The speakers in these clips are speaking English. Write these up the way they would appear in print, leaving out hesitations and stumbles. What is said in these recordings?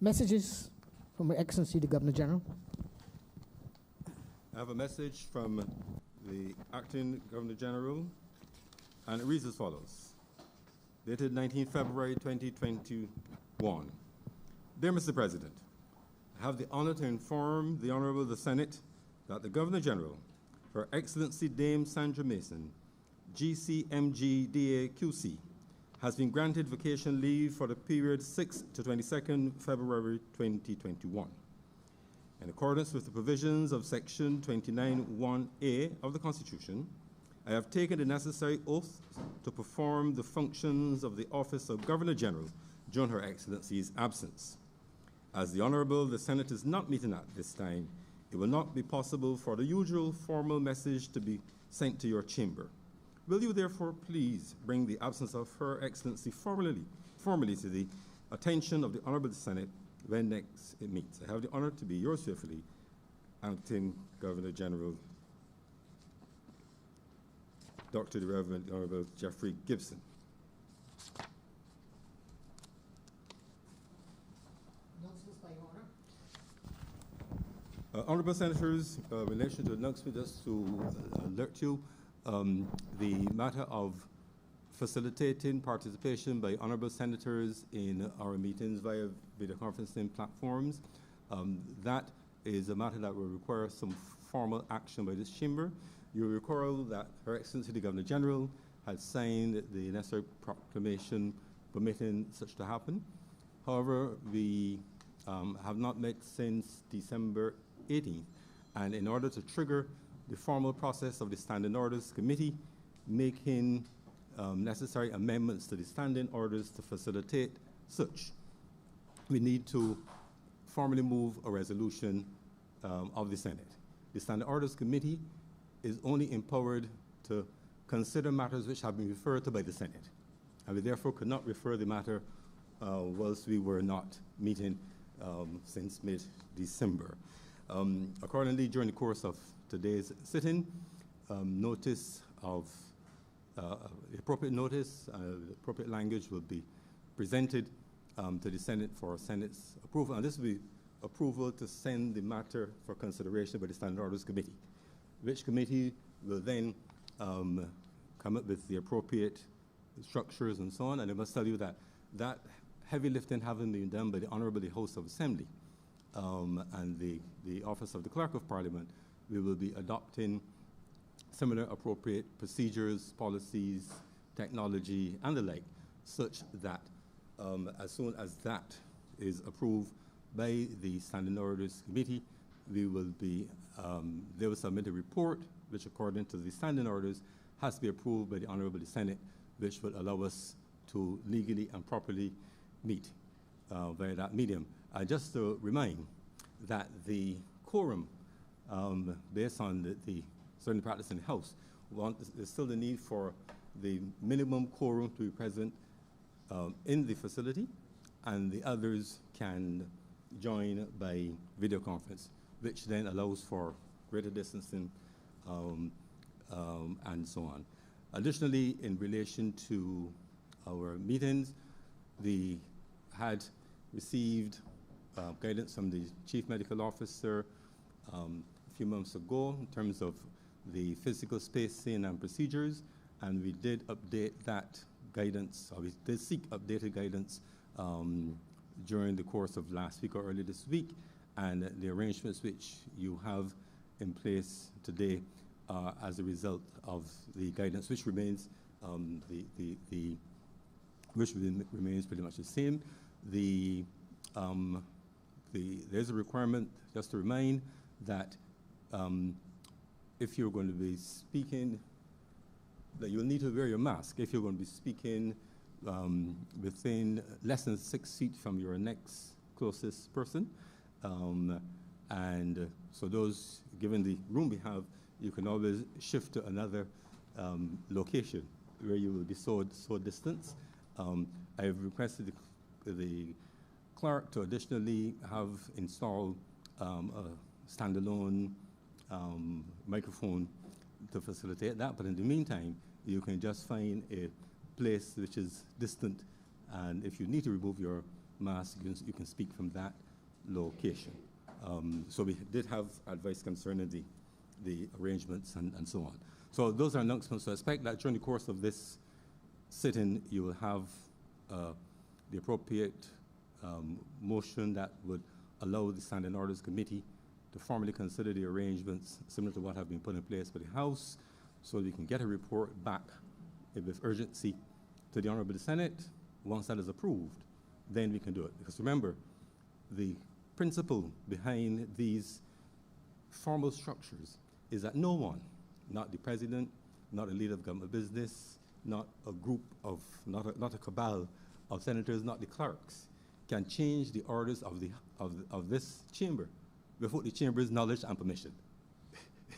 Messages from Her Excellency the Governor General. I have a message from the Acting Governor General, and it reads as follows. Dated 19 February 2021. Dear Mr. President, I have the honor to inform the Honorable the Senate that the Governor General, Her Excellency Dame Sandra Mason, GCMG DAQC, has been granted vacation leave for the period 6 to 22nd February 2021. In accordance with the provisions of Section 29(1)(a) of the Constitution, I have taken the necessary oath to perform the functions of the Office of Governor General during Her Excellency's absence. As the Honorable the Senate is not meeting at this time, it will not be possible for the usual formal message to be sent to your chamber. Will you therefore please bring the absence of Her Excellency formally to the attention of the Honorable Senate when next it meets? I have the honor to be yours faithfully, Acting Governor General, Dr. the Reverend Honorable Jeffrey Gibson. Announcements by Your Honor. Honorable Senators, in relation to the announcement, just to alert you, the matter of facilitating participation by honorable senators in our meetings via video conferencing platforms, that is a matter that will require some formal action by this chamber. You will recall that Her Excellency the Governor General had signed the necessary proclamation permitting such to happen. However, we have not met since December 18th, and in order to trigger the formal process of the Standing Orders Committee making necessary amendments to the standing orders to facilitate such, we need to formally move a resolution of the Senate. The Standing Orders Committee is only empowered to consider matters which have been referred to by the Senate, and we therefore could not refer the matter whilst we were not meeting since mid-December. Accordingly, during the course of today's sitting, notice of the appropriate notice, the appropriate language will be presented to the Senate for Senate's approval, and this will be approval to send the matter for consideration by the Standing Orders Committee, which committee will then come up with the appropriate structures and so on. And I must tell you that that heavy lifting having been done by the Honorable House of Assembly and the Office of the Clerk of Parliament, we will be adopting similar appropriate procedures, policies, technology, and the like, such that as soon as that is approved by the Standing Orders Committee, we will be, they will submit a report, which according to the standing orders has to be approved by the Honorable Senate, which will allow us to legally and properly meet via that medium. Just to remind that the quorum, based on the certain practice in the House, there's still the need for the minimum quorum to be present in the facility, and the others can join by video conference, which then allows for greater distancing and so on. Additionally, in relation to our meetings, we had received guidance from the Chief Medical Officer a few months ago in terms of the physical spacing and procedures, and we did update that guidance, or we did seek updated guidance during the course of last week or early this week, and the arrangements which you have in place today as a result of the guidance, which remains remains pretty much the same. There's a requirement, just to remind, that if you're going to be speaking, that you'll need to wear your mask if you're going to be speaking within less than 6 feet from your next closest person. And so those, given the room we have, you can always shift to another location where you will be so distant. I have requested the clerk to additionally have installed a standalone microphone to facilitate that, but in the meantime, you can just find a place which is distant, and if you need to remove your mask, you can speak from that location. So we did have advice concerning the arrangements and so on. So those are announcements. So I expect that during the course of this sitting, you will have the appropriate motion that would allow the Standing Orders Committee to formally consider the arrangements similar to what have been put in place by the House, so we can get a report back with urgency to the Honorable Senate. Once that is approved, then we can do it. Because remember, the principle behind these formal structures is that no one, not the President, not a leader of government business, not a group of, not a cabal of senators, not the clerks, can change the orders of this chamber without the chamber's knowledge and permission.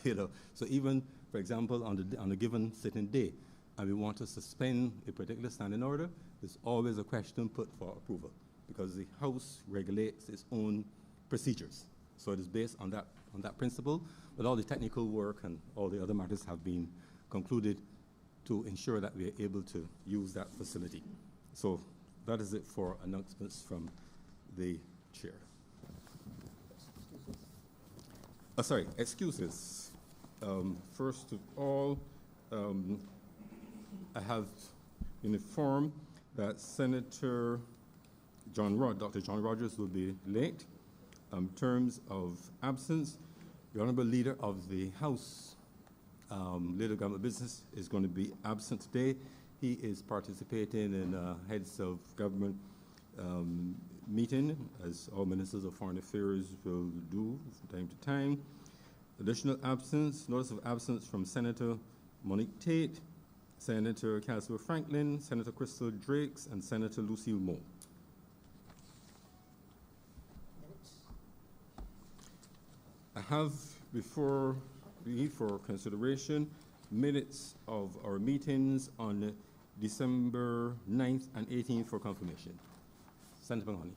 So even, for example, on a given sitting day, and we want to suspend a particular standing order, there's always a question put for approval, because the House regulates its own procedures. So it is based on that principle, but all the technical work and all the other matters have been concluded to ensure that we are able to use that facility. So that is it for announcements from the chair. Sorry, excuses. First of all, I have been informed that Senator Dr. John Rogers will be late. In terms of absence, the Honorable Leader of the House, Leader of Government Business, is going to be absent today. He is participating in a Heads of Government meeting, as all Ministers of Foreign Affairs will do from time to time. Additional absence, notice of absence from Senator Monique Tate, Senator Casper Franklin, Senator Crystal Drakes, and Senator Lucille Moore. I have before me for consideration minutes of our meetings on December 9th and 18th for confirmation. Senator Mahoney.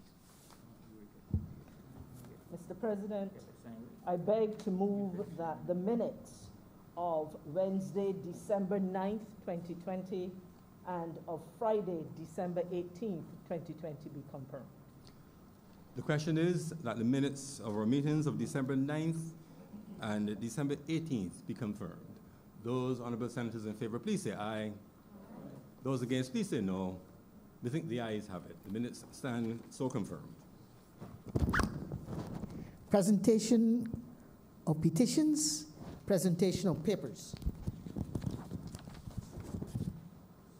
Mr. President, I beg to move that the minutes of Wednesday, December 9th, 2020, and of Friday, December 18th, 2020 be confirmed. The question is that the minutes of our meetings of December 9th and December 18th be confirmed. Those honorable senators in favor, please say aye. Those against, please say no. We think the ayes have it. The minutes stand so confirmed. Presentation of petitions, presentation of papers.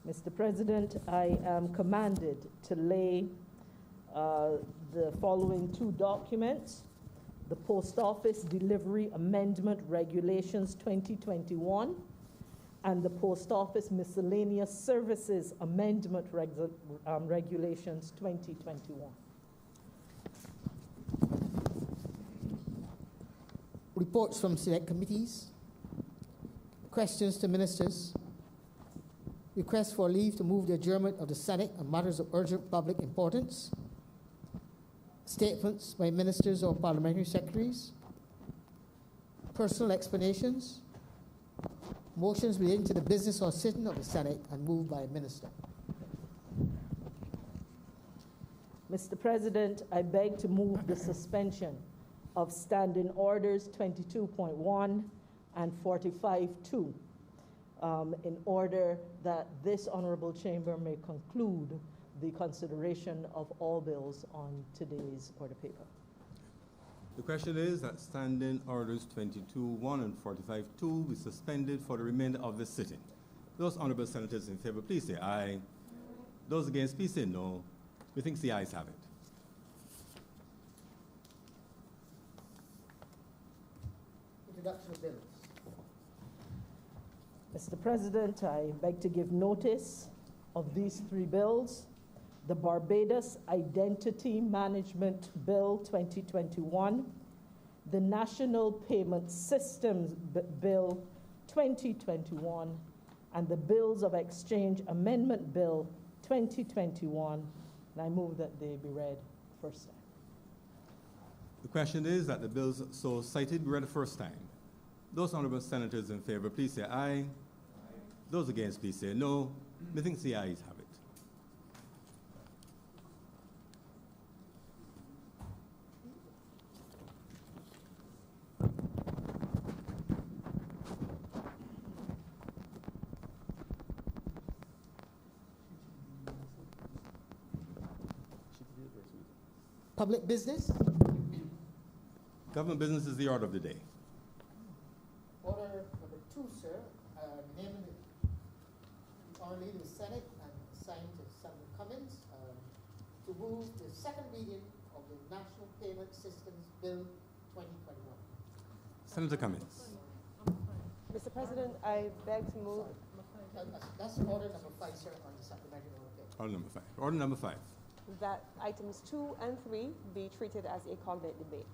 Mr. President, I am commanded to lay the following two documents: the Post Office Delivery Amendment Regulations 2021 and the Post Office Miscellaneous Services Amendment Regulations 2021. Reports from select committees. Questions to ministers. Request for leave to move the adjournment of the Senate on matters of urgent public importance. Statements by ministers or parliamentary secretaries. Personal explanations. Motions relating to the business or sitting of the Senate and moved by a minister. Mr. President, I beg to move the suspension of Standing Orders 22.1 and 45.2 in order that this Honorable Chamber may conclude the consideration of all bills on today's order paper. The question is that Standing Orders 22.1 and 45.2 be suspended for the remainder of the sitting. Those honorable senators in favor, please say aye. Those against, please say no. We think the ayes have it. Introduction of bills. Mr. President, I beg to give notice of these three bills. The Barbados Identity Management Bill 2021, the National Payment Systems Bill 2021, and the Bills of Exchange Amendment Bill 2021. And I move that they be read first time. The question is that the bills so cited be read the first time. Those honorable senators in favor, please say aye. Those against, please say no. Methinks the ayes have it. public business? Government business is the order of the day. Order number 2, sir, naming the Honorable Leader of the Senate and assigned to Senator Cummins to move the second reading of the National Payment Systems Bill 2021. Senator Cummins. Mr. President, I beg to move. That's order number 5, sir, on the supplementary order. Order number 5. Order number 5. That items 2 and 3 be treated as a cognate debate.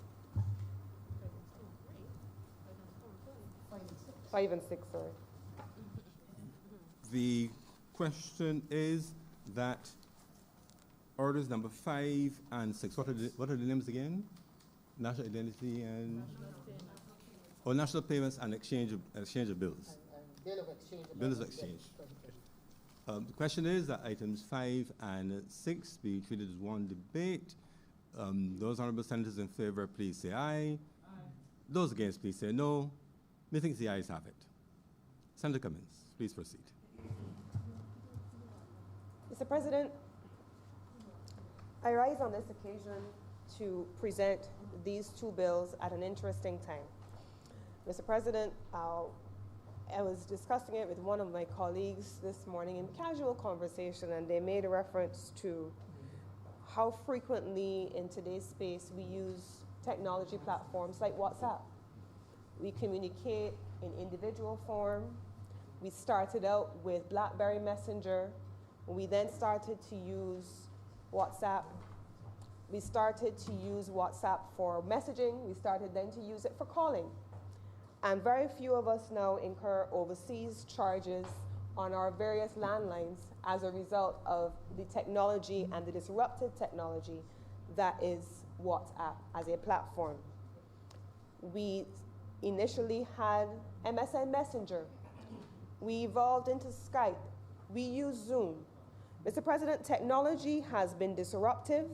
5 and 6, sorry. The question is that orders number 5 and 6, what are the names again? National Identity and... National Payments and Exchange of Bills. And Bill of Exchange. Bills of Exchange. The question is that items 5 and 6 be treated as one debate. Those honourable senators in favour, please say aye. Aye. Those against, please say no. Methinks the ayes have it. Senator Cummins, please proceed. Mr. President, I rise on this occasion to present these 2 bills at an interesting time. Mr. President, I was discussing it with one of my colleagues this morning in casual conversation, and they made a reference to how frequently in today's space we use technology platforms like WhatsApp. We communicate in individual form. We started out with BlackBerry Messenger. We then started to use WhatsApp. We started to use WhatsApp for messaging. We started then to use it for calling. And very few of us now incur overseas charges on our various landlines as a result of the technology and the disruptive technology that is WhatsApp as a platform. We initially had MSN Messenger. We evolved into Skype. We use Zoom. Mr. President, technology has been disruptive,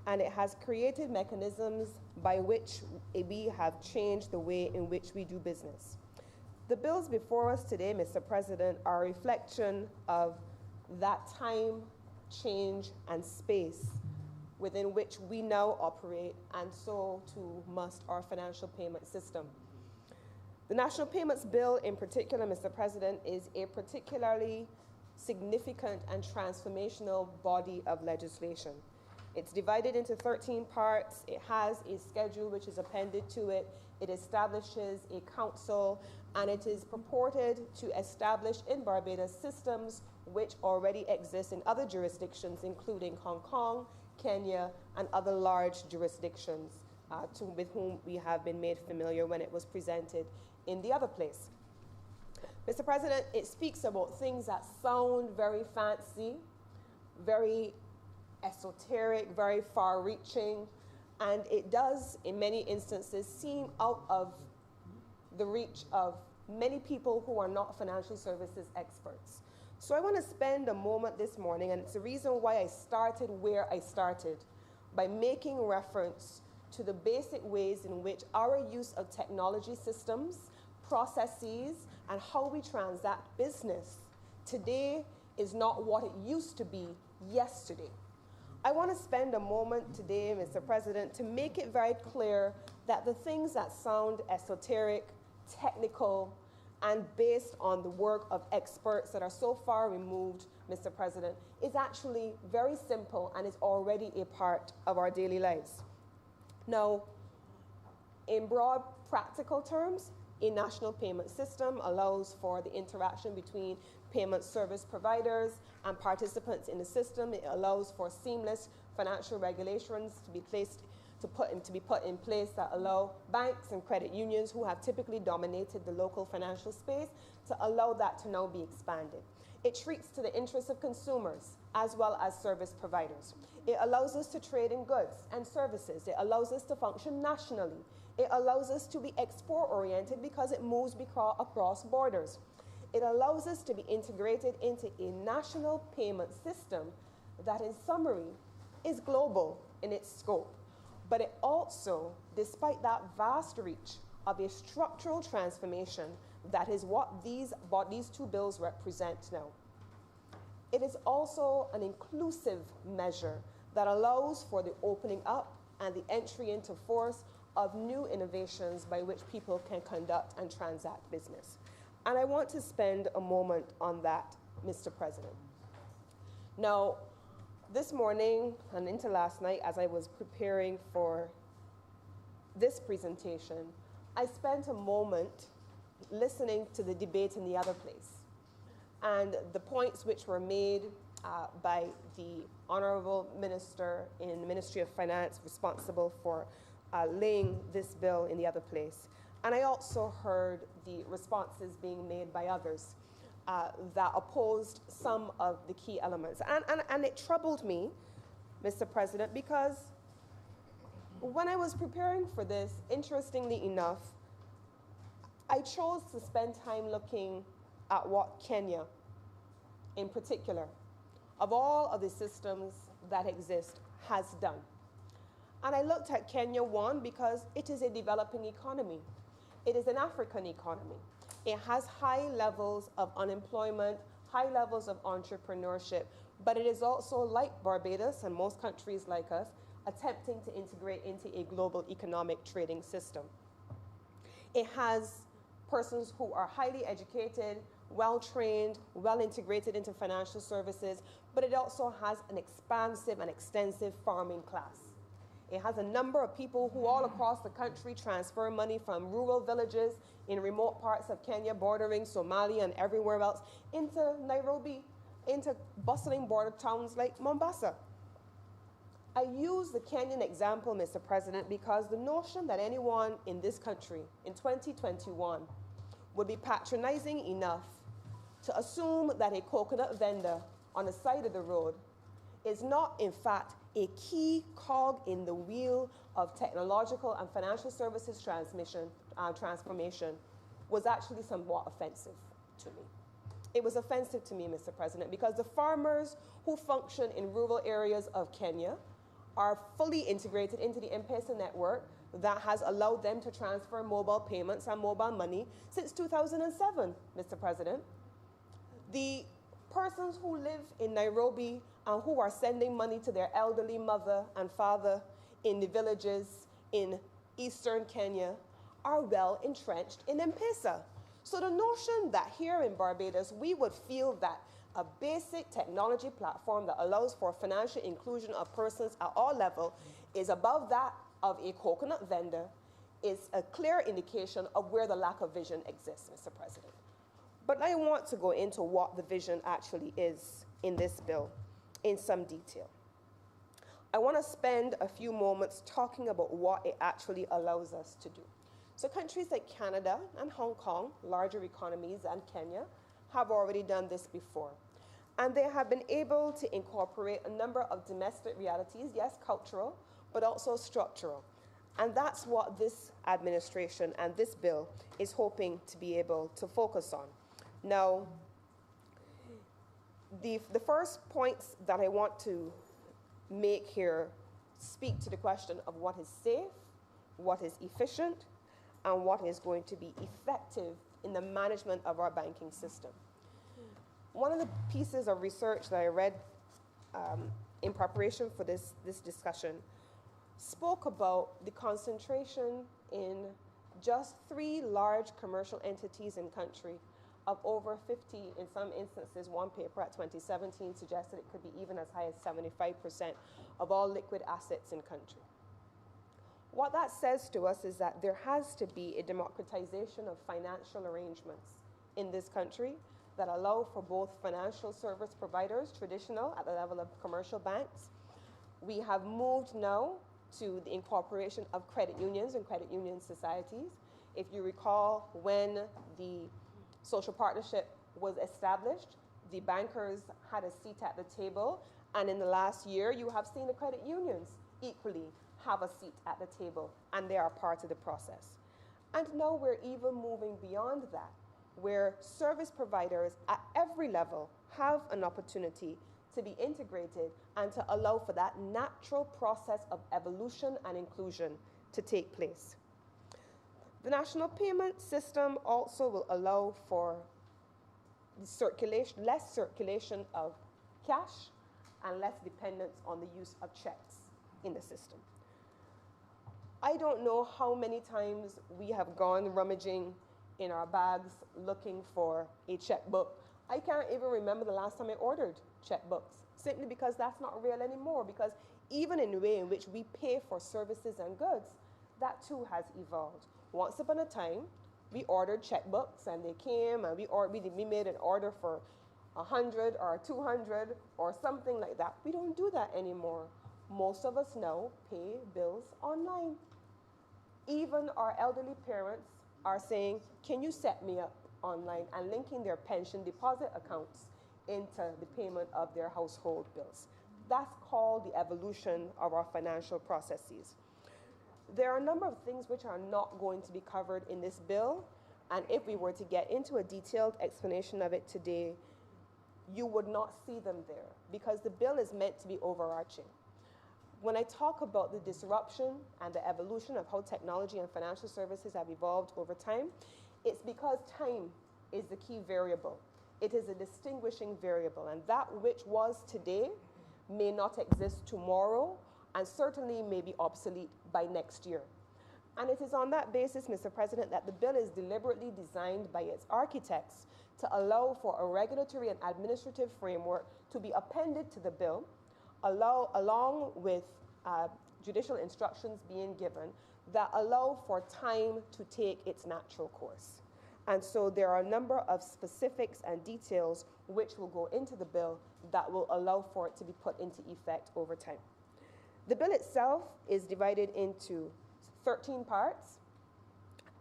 and it has created mechanisms by which we have changed the way in which we do business. The bills before us today, Mr. President, are a reflection of that time, change, and space within which we now operate, and so too must our financial payment system. The National Payments Bill in particular, Mr. President, is a particularly significant and transformational body of legislation. It's divided into 13 parts. It has a schedule which is appended to it. It establishes a council, and it is purported to establish in Barbados systems which already exist in other jurisdictions, including Hong Kong, Kenya, and other large jurisdictions with whom we have been made familiar when it was presented in the other place. Mr. President, it speaks about things that sound very fancy, very esoteric, very far-reaching, and it does, in many instances, seem out of the reach of many people who are not financial services experts. So I want to spend a moment this morning, and it's the reason why I started where I started, by making reference to the basic ways in which our use of technology systems, processes, and how we transact business today is not what it used to be yesterday. I want to spend a moment today, Mr. President, to make it very clear that the things that sound esoteric, technical, and based on the work of experts that are so far removed, Mr. President, is actually very simple and is already a part of our daily lives. Now, in broad practical terms, a national payment system allows for the interaction between payment service providers and participants in the system. It allows for seamless financial regulations to be put in place that allow banks and credit unions who have typically dominated the local financial space to allow that to now be expanded. It treats to the interests of consumers as well as service providers. It allows us to trade in goods and services. It allows us to function nationally. It allows us to be export-oriented because it moves across borders. It allows us to be integrated into a national payment system that, in summary, is global in its scope. But it also, despite that vast reach of a structural transformation, that is what these 2 bills represent now. It is also an inclusive measure that allows for the opening up and the entry into force of new innovations by which people can conduct and transact business. And I want to spend a moment on that, Mr. President. Now, this morning and into last night, as I was preparing for this presentation, I spent a moment listening to the debate in the other place and the points which were made by the Honorable Minister in the Ministry of Finance responsible for laying this bill in the other place. And I also heard the responses being made by others that opposed some of the key elements. And it troubled me, Mr. President, because when I was preparing for this, interestingly enough, I chose to spend time looking at what Kenya, in particular, of all of the systems that exist, has done. And I looked at Kenya, one, because it is a developing economy. It is an African economy. It has high levels of unemployment, high levels of entrepreneurship, but it is also, like Barbados and most countries like us, attempting to integrate into a global economic trading system. It has persons who are highly educated, well-trained, well-integrated into financial services, but it also has an expansive and extensive farming class. It has a number of people who all across the country transfer money from rural villages in remote parts of Kenya bordering Somalia and everywhere else into Nairobi, into bustling border towns like Mombasa. I use the Kenyan example, Mr. President, because the notion that anyone in this country in 2021 would be patronizing enough to assume that a coconut vendor on the side of the road is not, in fact, a key cog in the wheel of technological and financial services transformation was actually somewhat offensive to me. It was offensive to me, Mr. President, because the farmers who function in rural areas of Kenya are fully integrated into the M-Pesa network that has allowed them to transfer mobile payments and mobile money since 2007, Mr. President. The persons who live in Nairobi and who are sending money to their elderly mother and father in the villages in eastern Kenya are well entrenched in M-Pesa. So the notion that here in Barbados we would feel that a basic technology platform that allows for financial inclusion of persons at all levels is above that of a coconut vendor is a clear indication of where the lack of vision exists, Mr. President. But I want to go into what the vision actually is in this bill in some detail. I want to spend a few moments talking about what it actually allows us to do. So countries like Canada and Hong Kong, larger economies than Kenya, have already done this before. And they have been able to incorporate a number of domestic realities, yes, cultural, but also structural. And that's what this administration and this bill is hoping to be able to focus on. Now, the first points that I want to make here speak to the question of what is safe, what is efficient, and what is going to be effective in the management of our banking system. One of the pieces of research that I read in preparation for this discussion spoke about the concentration in just 3 large commercial entities in country of over 50, in some instances. One paper at 2017 suggested it could be even as high as 75% of all liquid assets in country. What that says to us is that there has to be a democratization of financial arrangements in this country that allow for both financial service providers, traditional at the level of commercial banks. We have moved now to the incorporation of credit unions and credit union societies. If you recall, when the social partnership was established, the bankers had a seat at the table, and in the last year, you have seen the credit unions equally have a seat at the table, and they are part of the process. And now we're even moving beyond that, where service providers at every level have an opportunity to be integrated and to allow for that natural process of evolution and inclusion to take place. The national payment system also will allow for the less circulation of cash and less dependence on the use of checks in the system. I don't know how many times we have gone rummaging in our bags looking for a checkbook. I can't even remember the last time I ordered checkbooks, simply because that's not real anymore, because even in the way in which we pay for services and goods, that too has evolved. Once upon a time, we ordered checkbooks and they came and we made an order for 100 or 200 or something like that. We don't do that anymore. Most of us now pay bills online. Even our elderly parents are saying, can you set me up online, and linking their pension deposit accounts into the payment of their household bills. That's called the evolution of our financial processes. There are a number of things which are not going to be covered in this bill, and if we were to get into a detailed explanation of it today, you would not see them there, because the bill is meant to be overarching. When I talk about the disruption and the evolution of how technology and financial services have evolved over time, it's because time is the key variable. It is a distinguishing variable, and that which was today may not exist tomorrow, and certainly may be obsolete by next year. And it is on that basis, Mr. President, that the bill is deliberately designed by its architects to allow for a regulatory and administrative framework to be appended to the bill, along with judicial instructions being given that allow for time to take its natural course. And so there are a number of specifics and details which will go into the bill that will allow for it to be put into effect over time. The bill itself is divided into 13 parts,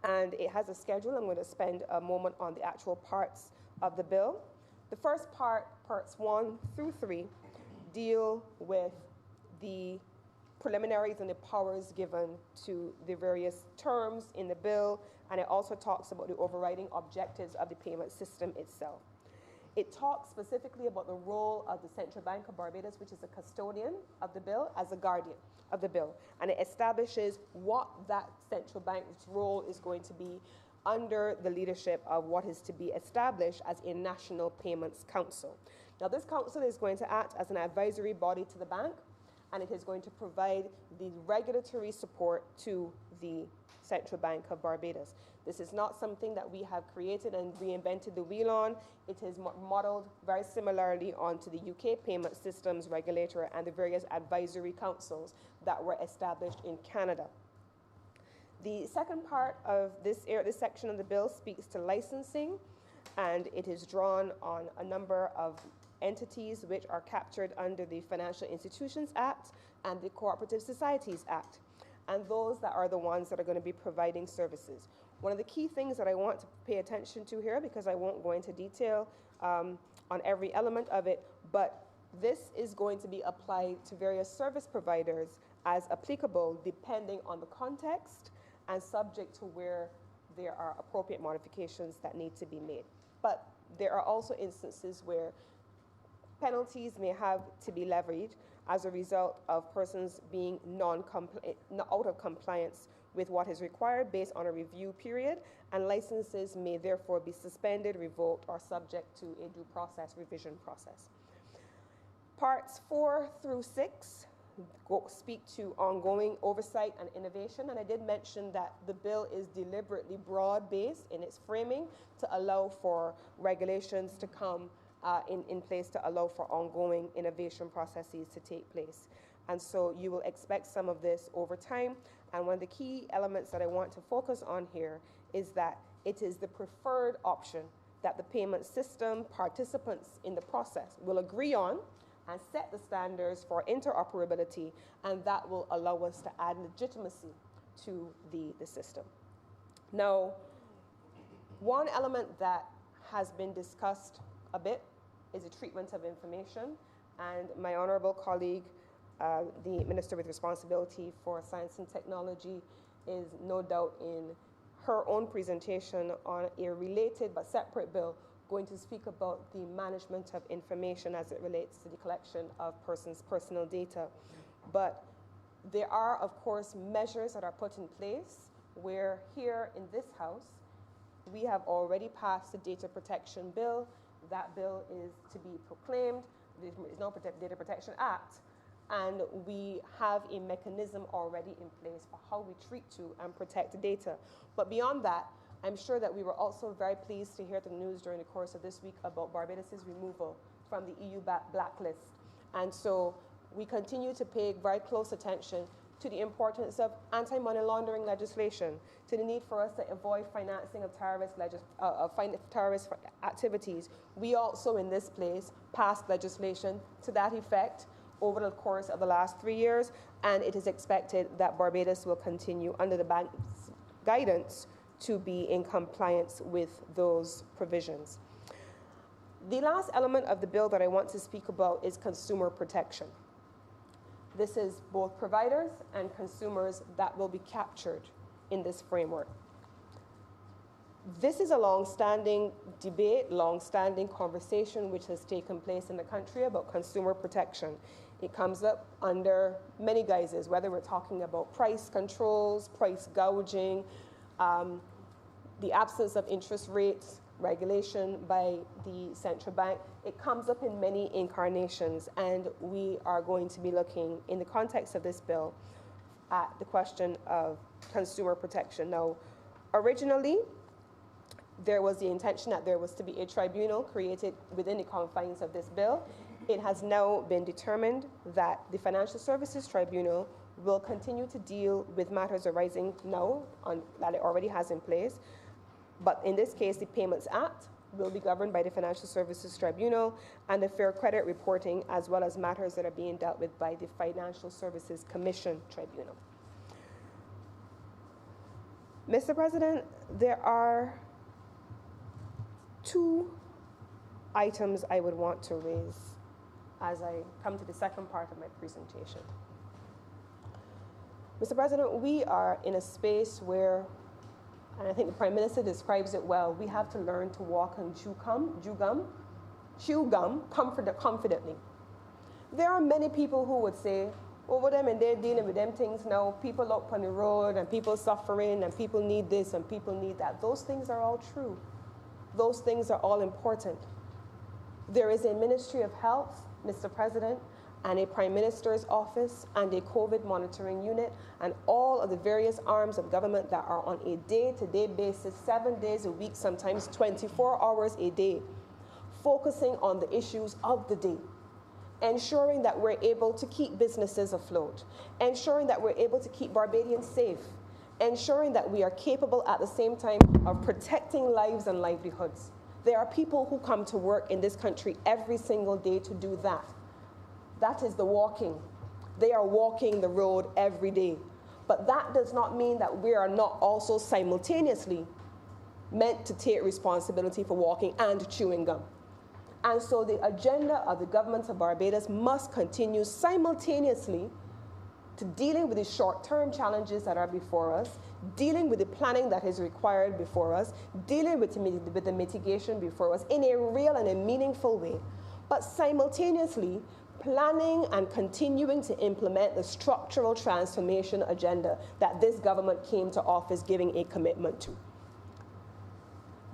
and it has a schedule. I'm going to spend a moment on the actual parts of the bill. The first part, parts 1 through 3, deal with the preliminaries and the powers given to the various terms in the bill, and it also talks about the overriding objectives of the payment system itself. It talks specifically about the role of the Central Bank of Barbados, which is a custodian of the bill, as a guardian of the bill, and it establishes what that central bank's role is going to be under the leadership of what is to be established as a National Payments Council. Now, this council is going to act as an advisory body to the bank, and it is going to provide the regulatory support to the Central Bank of Barbados. This is not something that we have created and reinvented the wheel on. It is modeled very similarly onto the UK Payment Systems Regulator and the various advisory councils that were established in Canada. The second part of this section of the bill speaks to licensing, and it is drawn on a number of entities which are captured under the Financial Institutions Act and the Cooperative Societies Act, and those that are the ones that are going to be providing services. One of the key things that I want to pay attention to here, because I won't go into detail on every element of it, but this is going to be applied to various service providers as applicable depending on the context and subject to where there are appropriate modifications that need to be made. But there are also instances where penalties may have to be levied as a result of persons being out of compliance with what is required based on a review period, and licenses may therefore be suspended, revoked, or subject to a due process revision process. Parts 4 through 6 speak to ongoing oversight and innovation, and I did mention that the bill is deliberately broad-based in its framing to allow for regulations to come in place to allow for ongoing innovation processes to take place. And so you will expect some of this over time. And one of the key elements that I want to focus on here is that it is the preferred option that the payment system participants in the process will agree on and set the standards for interoperability, and that will allow us to add legitimacy to the system. Now, one element that has been discussed a bit is the treatment of information, and my honorable colleague, the Minister with responsibility for science and technology, is no doubt in her own presentation on a related but separate bill going to speak about the management of information as it relates to the collection of persons' personal data. But there are, of course, measures that are put in place where here in this House, we have already passed the Data Protection Bill. That bill is to be proclaimed. It's not Data Protection Act. and we have a mechanism already in place for how we treat to and protect data. But beyond that, I'm sure that we were also very pleased to hear the news during the course of this week about Barbados' removal from the EU blacklist. And so we continue to pay very close attention to the importance of anti-money laundering legislation, to the need for us to avoid financing of terrorist activities. We also, in this place, passed legislation to that effect over the course of the last 3 years, and it is expected that Barbados will continue, under the bank's guidance, to be in compliance with those provisions. The last element of the bill that I want to speak about is consumer protection. This is both providers and consumers that will be captured in this framework. This is a long-standing debate, long-standing conversation which has taken place in the country about consumer protection. It comes up under many guises, whether we're talking about price controls, price gouging, the absence of interest rates, regulation by the central bank. It comes up in many incarnations, and we are going to be looking, in the context of this bill, at the question of consumer protection. Now, originally, there was the intention that there was to be a tribunal created within the confines of this bill. It has now been determined that the Financial Services Tribunal will continue to deal with matters arising now that it already has in place. But in this case, the Payments Act will be governed by the Financial Services Tribunal, and the Fair Credit Reporting, as well as matters that are being dealt with by the Financial Services Commission Tribunal. Mr. President, there are 2 items I would want to raise as I come to the second part of my presentation. Mr. President, we are in a space where, and I think the Prime Minister describes it well, we have to learn to walk and chew gum confidently. There are many people who would say, over them and they're dealing with them things now, people up on the road and people suffering and people need this and people need that. Those things are all true. Those things are all important. There is a Ministry of Health, Mr. President, and a Prime Minister's office and a COVID monitoring unit and all of the various arms of government that are on a day-to-day basis, 7 days a week, sometimes 24 hours a day, focusing on the issues of the day, ensuring that we're able to keep businesses afloat, ensuring that we're able to keep Barbadians safe, ensuring that we are capable at the same time of protecting lives and livelihoods. There are people who come to work in this country every single day to do that. That is the walking. They are walking the road every day. But that does not mean that we are not also simultaneously meant to take responsibility for walking and chewing gum. And so the agenda of the government of Barbados must continue simultaneously to dealing with the short-term challenges that are before us, dealing with the planning that is required before us, dealing with the mitigation before us in a real and a meaningful way, but simultaneously planning and continuing to implement the structural transformation agenda that this government came to office giving a commitment to.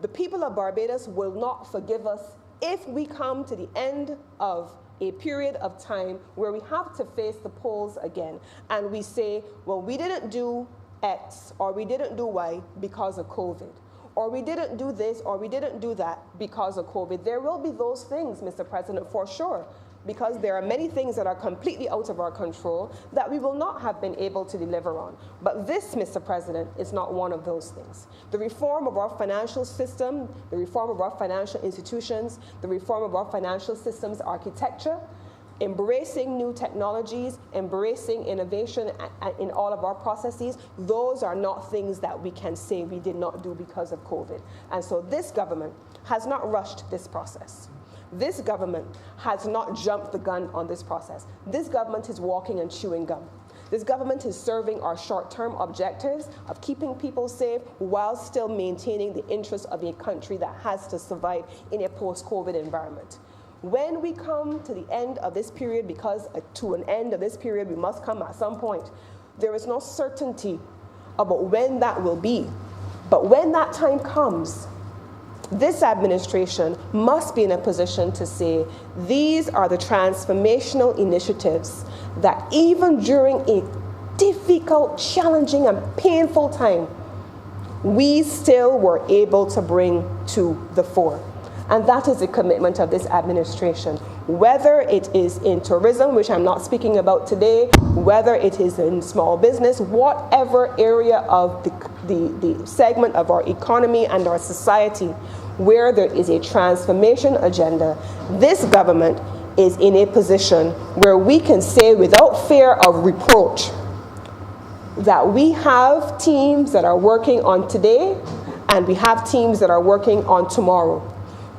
The people of Barbados will not forgive us if we come to the end of a period of time where we have to face the polls again and we say, well, we didn't do X or we didn't do Y because of COVID, or we didn't do this or we didn't do that because of COVID. There will be those things, Mr. President, for sure, because there are many things that are completely out of our control that we will not have been able to deliver on. But this, Mr. President, is not one of those things. The reform of our financial system, the reform of our financial institutions, the reform of our financial systems architecture, embracing new technologies, embracing innovation in all of our processes, those are not things that we can say we did not do because of COVID. And so this government has not rushed this process. This government has not jumped the gun on this process. This government is walking and chewing gum. This government is serving our short-term objectives of keeping people safe while still maintaining the interests of a country that has to survive in a post-COVID environment. When we come to the end of this period, because to an end of this period we must come at some point, there is no certainty about when that will be. But when that time comes, this administration must be in a position to say, these are the transformational initiatives that even during a difficult, challenging, and painful time, we still were able to bring to the fore. And that is the commitment of this administration. Whether it is in tourism, which I'm not speaking about today, whether it is in small business, whatever area of the segment of our economy and our society where there is a transformation agenda, this government is in a position where we can say without fear of reproach that we have teams that are working on today and we have teams that are working on tomorrow.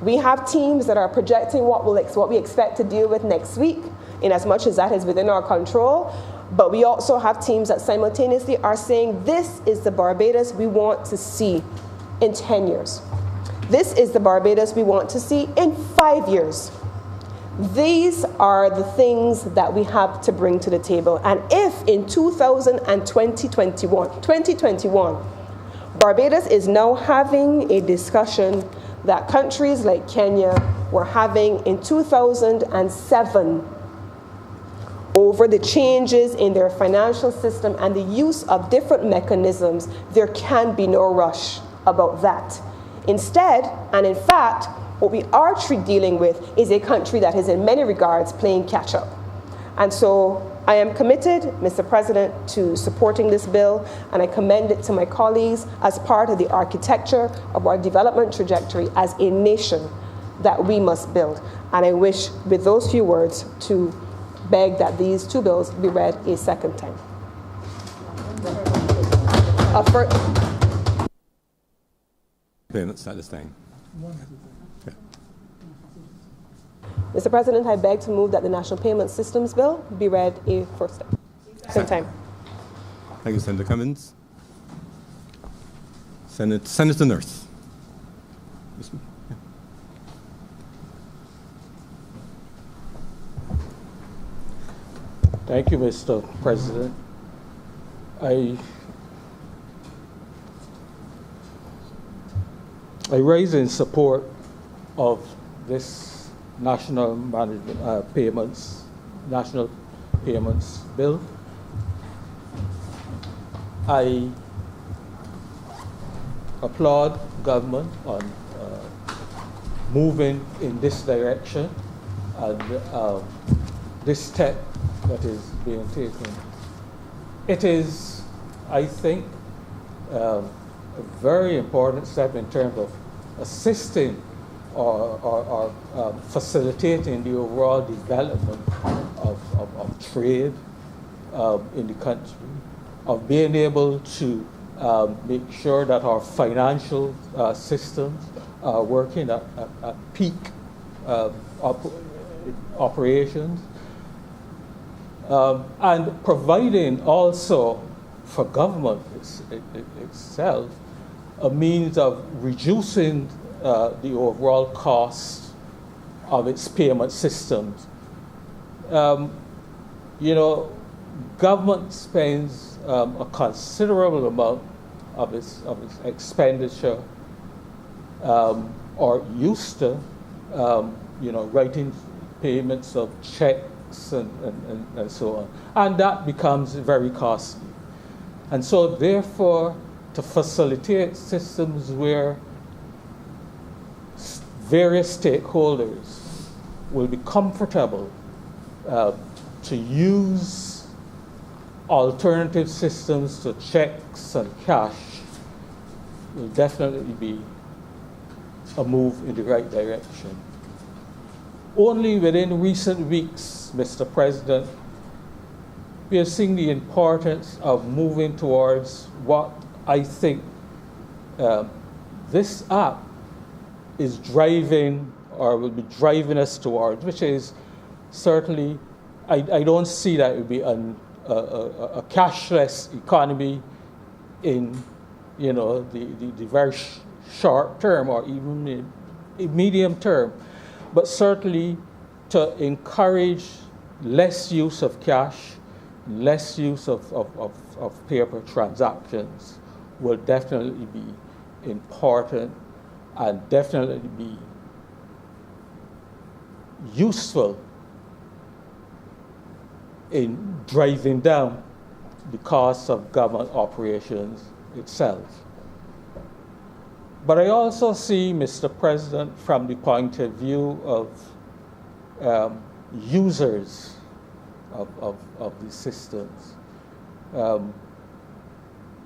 We have teams that are projecting what we expect to deal with next week, in as much as that is within our control. But we also have teams that simultaneously are saying, this is the Barbados we want to see in 10 years. This is the Barbados we want to see in 5 years. These are the things that we have to bring to the table. And if in 2021, Barbados is now having a discussion that countries like Kenya were having in 2007 over the changes in their financial system and the use of different mechanisms, there can be no rush about that. Instead, and in fact, what we are dealing with is a country that is in many regards playing catch up. And so I am committed, Mr. President, to supporting this bill, and I commend it to my colleagues as part of the architecture of our development trajectory as a nation that we must build. And I wish, with those few words, to beg that these two bills be read a second time. Payments at this time. Mr. President, I beg to move that the National Payment Systems Bill be read a second time. Thank you, Senator Cummins. Senator Nurse. Thank you, Mr. President. I raise in support of this National Payments Bill. I applaud government on moving in this direction and this step that is being taken. It is, I think, a very important step in terms of assisting or facilitating the overall development of trade in the country, of being able to make sure that our financial systems are working at peak operations, and providing also for government itself a means of reducing the overall cost of its payment systems. Government spends a considerable amount of its expenditure, or used to, writing payments of checks and so on. And that becomes very costly. And so therefore, to facilitate systems where various stakeholders will be comfortable to use alternative systems to checks and cash will definitely be a move in the right direction. Only within recent weeks, Mr. President, we are seeing the importance of moving towards what I think this app is driving or will be driving us towards, which is certainly, I don't see that it would be a cashless economy in the very short term or even medium term, but certainly to encourage less use of cash, less use of paper transactions will definitely be important and definitely be useful in driving down the cost of government operations itself. But I also see, Mr. President, from the point of view of users of these systems,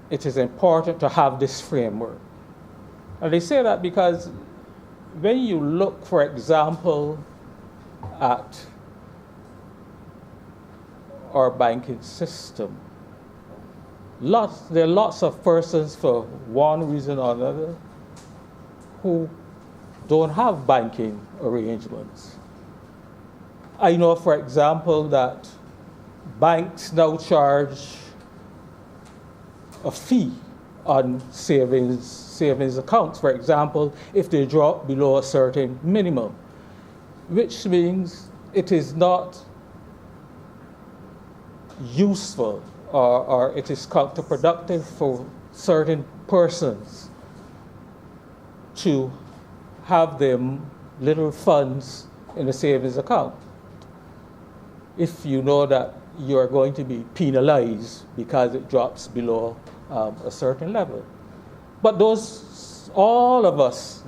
it is important to have this framework. And I say that because when you look, for example, at our banking system, there are lots of persons, for one reason or another, who don't have banking arrangements. I know, for example, that banks now charge a fee on savings accounts, for example, if they drop below a certain minimum, which means it is not useful or it is counterproductive for certain persons to have them little funds in a savings account if you know that you are going to be penalized because it drops below a certain level. But all of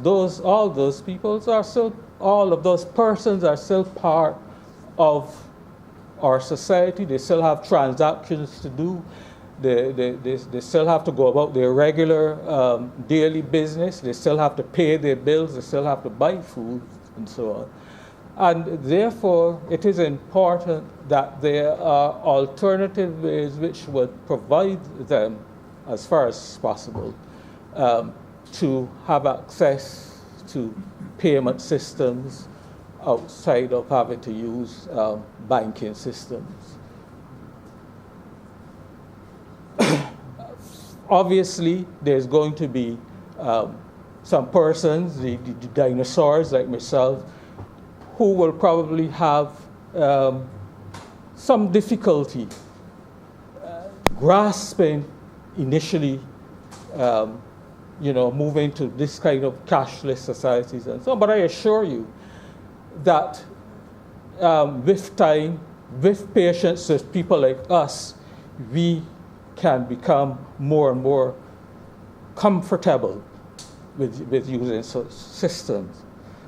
those people are still, all of those persons are still part of our society. They still have transactions to do. They still have to go about their regular daily business. They still have to pay their bills. They still have to buy food and so on. And therefore, it is important that there are alternative ways which would provide them, as far as possible, to have access to payment systems outside of having to use banking systems. Obviously, there's going to be some persons, the dinosaurs like myself, who will probably have some difficulty grasping initially, moving to this kind of cashless societies and so on. But I assure you that with time, with patience, with people like us, we can become more and more comfortable with using such systems.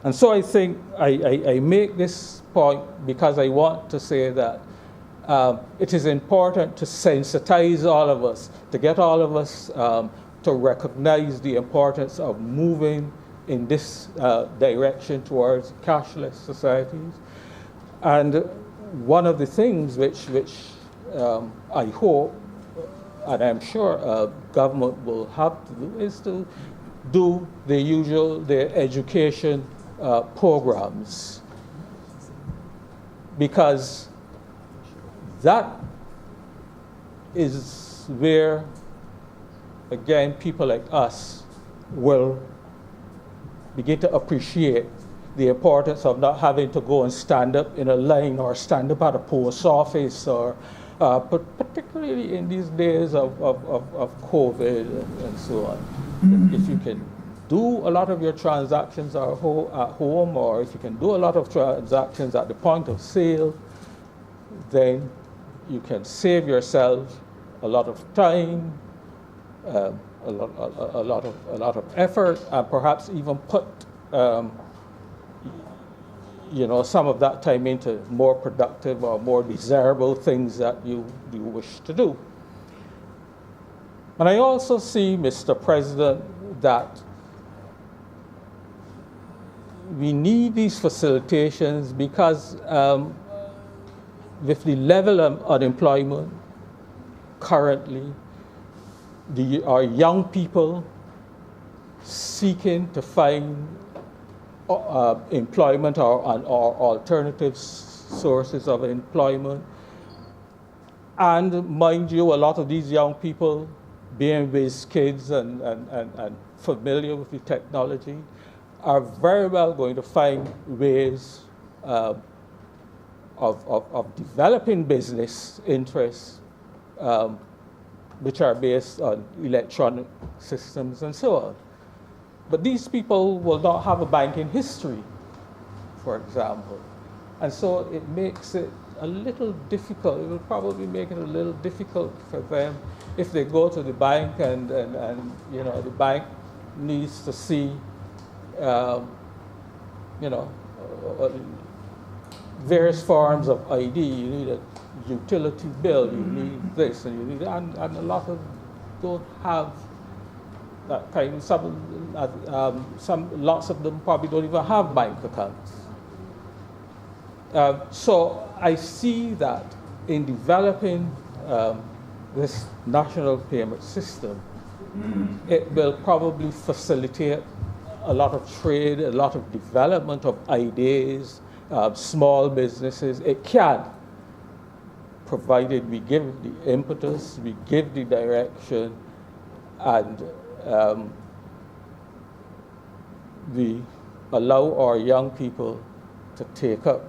And so I think I make this point because I want to say that it is important to sensitize all of us, to get all of us to recognize the importance of moving in this direction towards cashless societies. And one of the things which I hope, and I'm sure government will have to do, is to do their education programs, because that is where, again, people like us will begin to appreciate the importance of not having to go and stand up in a line or stand up at a post office, or particularly in these days of COVID and so on. If you can do a lot of your transactions at home, or if you can do a lot of transactions at the point of sale, then you can save yourself a lot of time, a lot of effort, and perhaps even put some of that time into more productive or more desirable things that you wish to do. And I also see, Mr. President, that we need these facilitations because with the level of unemployment currently, our young people seeking to find employment or alternative sources of employment. And mind you, a lot of these young people, being whiz kids and familiar with the technology, are very well going to find ways of developing business interests which are based on electronic systems and so on. But these people will not have a banking history, for example. And so it makes it a little difficult. It will probably make it a little difficult for them if they go to the bank and you know, the bank needs to see, you know, various forms of ID. You need a utility bill, you need this, and you need that, and a lot of them don't have that kind. Lots of them probably don't even have bank accounts. So I see that in developing this national payment system, it will probably facilitate a lot of trade, a lot of development of ideas, small businesses. It can, provided we give the impetus, we give the direction, and we allow our young people to take up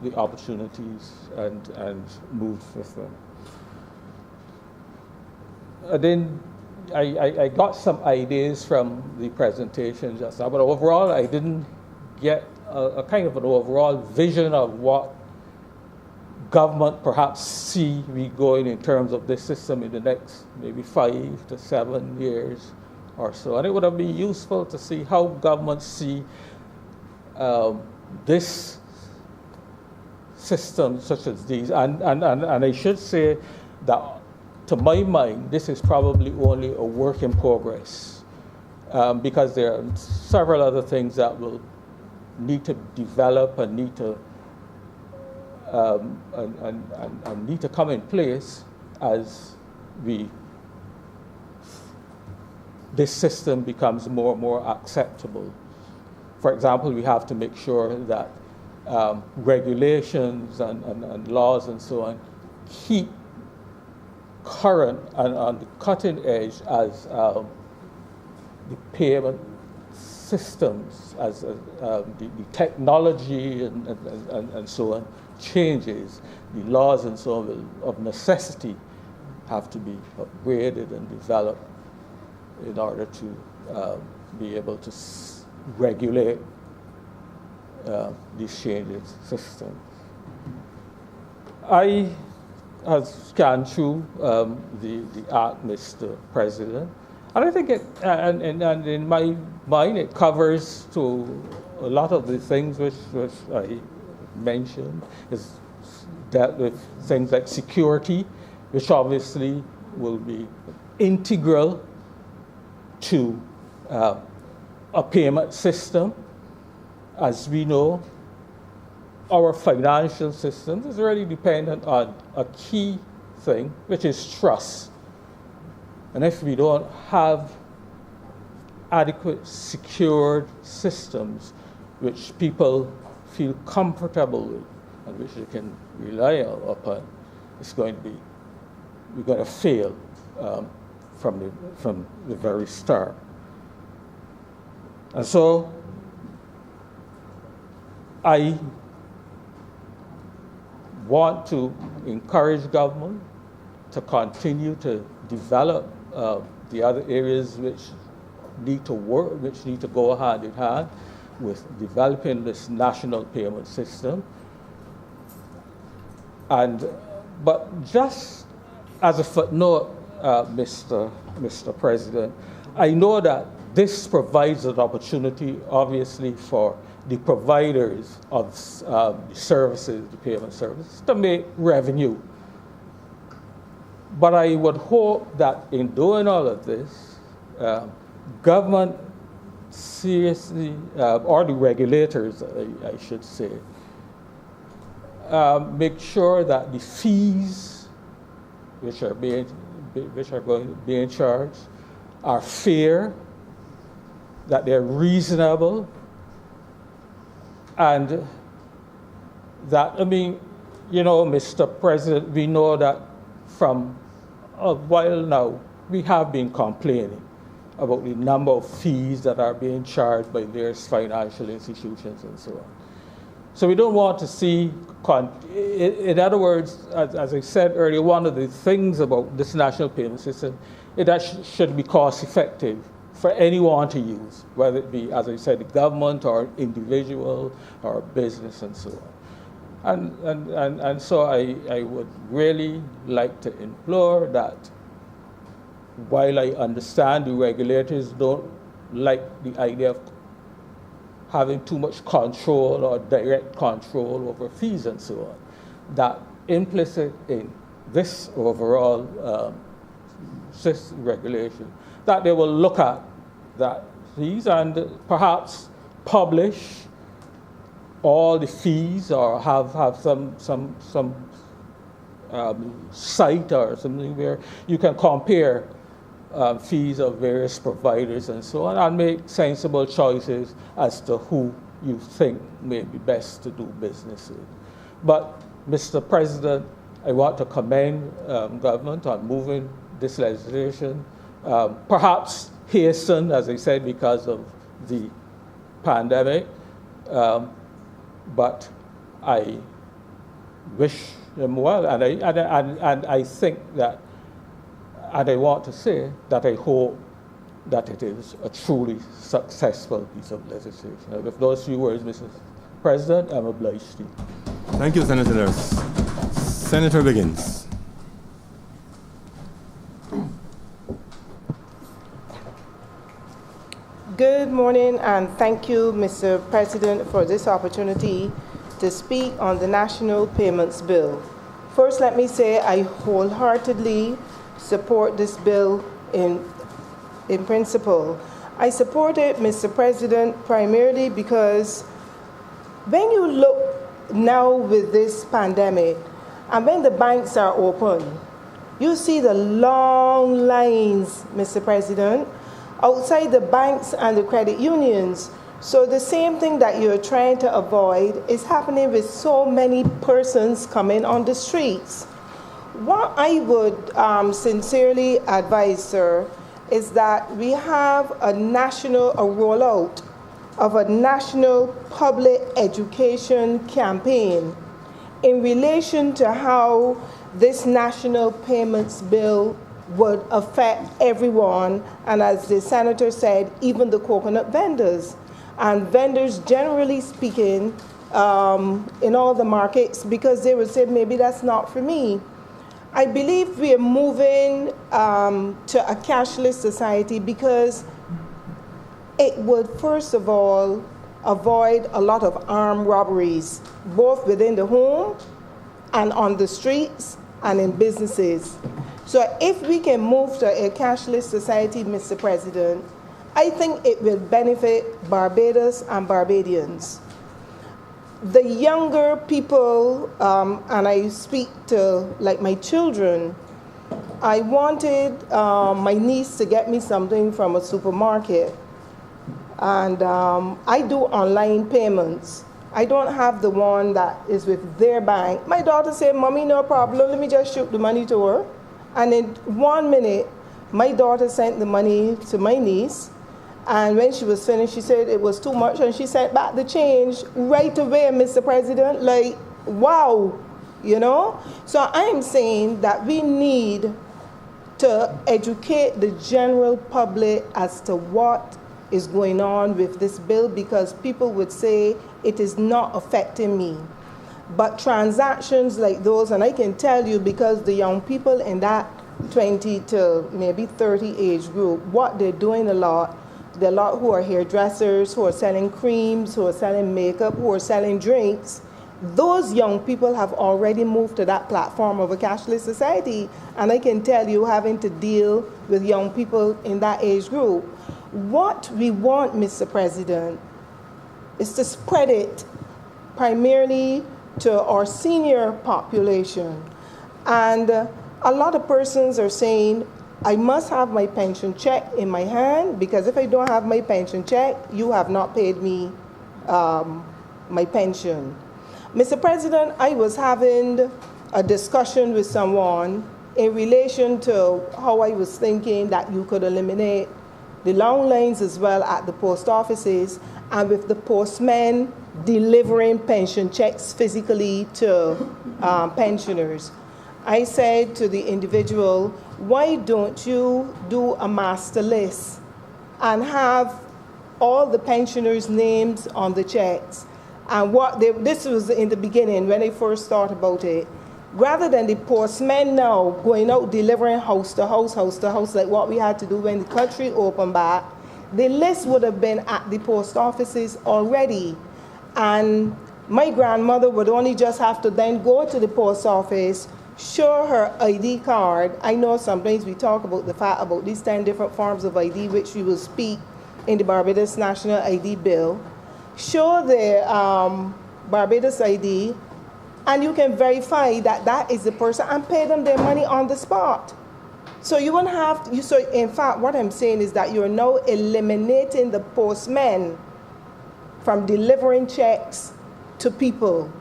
the opportunities and move with them. Then I got some ideas from the presentation just now, but overall I didn't get a kind of an overall vision of what government perhaps see we going in terms of this system in the next maybe 5 to 7 years or so. And it would have been useful to see how governments see this system such as these. And I should say that to my mind, this is probably only a work in progress because there are several other things that will need to develop and need to need to come in place as this system becomes more and more acceptable. For example, we have to make sure that regulations and laws and so on keep current and on the cutting edge as the payment systems, as the technology and so on changes. The laws and so on will, of necessity, have to be upgraded and developed in order to be able to regulate these changing systems. I have scanned through the act, Mr. President, and I think it, and in my mind, it covers to a lot of the things which I mentioned. It's dealt with things like security, which obviously will be integral to a payment system. As we know, our financial system is really dependent on a key thing, which is trust. And if we don't have adequate, secured systems which people feel comfortable with and which they can rely upon, it's going to be, we're going to fail from the very start. And so I want to encourage government to continue to develop the other areas which need to work, which need to go hand in hand with developing this national payment system. But just as a footnote, Mr. President, I know that this provides an opportunity, obviously, for the providers of the services, the payment services, to make revenue. But I would hope that in doing all of this, government seriously, or the regulators, I should say, make sure that the fees which are going to be charged are fair, that they're reasonable, and that, I mean, you know, Mr. President, we know that from a while now, we have been complaining about the number of fees that are being charged by various financial institutions and so on. So we don't want to see, in other words, as I said earlier, one of the things about this national payment system is that should be cost effective for anyone to use, whether it be, as I said, the government or individual or business and so on. And so I would really like to implore that while I understand the regulators don't like the idea of having too much control or direct control over fees and so on, that implicit in this overall regulation, that they will look at that fees and perhaps publish all the fees or have some site or something where you can compare fees of various providers and so on, and make sensible choices as to who you think may be best to do business with. But, Mr. President, I want to commend government on moving this legislation, perhaps hastened, as I said, because of the pandemic, but I wish them well, and I think that, and I want to say that I hope that it is a truly successful piece of legislation. With those few words, Mr. President, I'm obliged to you. Thank you, Senator Nurse. Senator Biggins. Good morning, and thank you, Mr. President, for this opportunity to speak on the National Payments Bill. First, let me say I wholeheartedly support this bill in principle. I support it, Mr. President, primarily because when you look now with this pandemic, and when the banks are open, you see the long lines, Mr. President, outside the banks and the credit unions. So the same thing that you're trying to avoid is happening with so many persons coming on the streets. What I would sincerely advise, sir, is that we have a rollout of a national public education campaign in relation to how this national payments bill would affect everyone, and as the senator said, even the coconut vendors. And vendors, generally speaking, in all the markets, because they would say, maybe that's not for me. I believe we are moving to a cashless society because it would, first of all, avoid a lot of armed robberies, both within the home and on the streets and in businesses. So if we can move to a cashless society, Mr. President, I think it will benefit Barbados and Barbadians. The younger people, and I speak to like my children, I wanted my niece to get me something from a supermarket. And I do online payments. I don't have the one that is with their bank. My daughter said, Mommy, no problem, let me just shoot the money to her. And in 1 minute, my daughter sent the money to my niece. And when she was finished, she said it was too much, and she sent back the change right away, Mr. President. Like, wow, you know? So I'm saying that we need to educate the general public as to what is going on with this bill, because people would say it is not affecting me. But transactions like those, and I can tell you because the young people in that 20 to maybe 30 age group, what they're doing a lot, there are a lot who are hairdressers, who are selling creams, who are selling makeup, who are selling drinks. Those young people have already moved to that platform of a cashless society. And I can tell you, having to deal with young people in that age group, what we want, Mr. President, is to spread it primarily to our senior population. And a lot of persons are saying, I must have my pension check in my hand, because if I don't have my pension check, you have not paid me my pension. Mr. President, I was having a discussion with someone in relation to how I was thinking that you could eliminate the long lines as well at the post offices, and with the postmen delivering pension checks physically to pensioners. I said to the individual, why don't you do a master list and have all the pensioners' names on the checks. And this was in the beginning when they first thought about it. Rather than the postmen now going out delivering house to house, like what we had to do when the country opened back, the list would have been at the post offices already. And my grandmother would only just have to then go to the post office, show her ID card. I know sometimes we talk about the fact about these 10 different forms of ID, which we will speak in the Barbados National ID Bill. Show the Barbados ID, and you can verify that that is the person and pay them their money on the spot. So you won't have to, so in fact, what I'm saying is that you're now eliminating the postmen from delivering checks to people.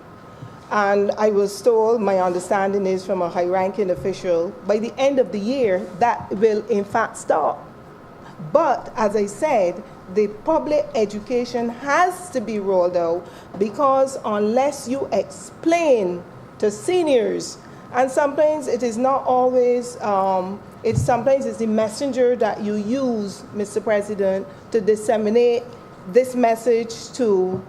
And I was told, my understanding is from a high-ranking official, by the end of the year, that will in fact stop. But as I said, the public education has to be rolled out, because unless you explain to seniors, and sometimes it is not always, sometimes it's the messenger that you use, Mr. President, to disseminate this message to,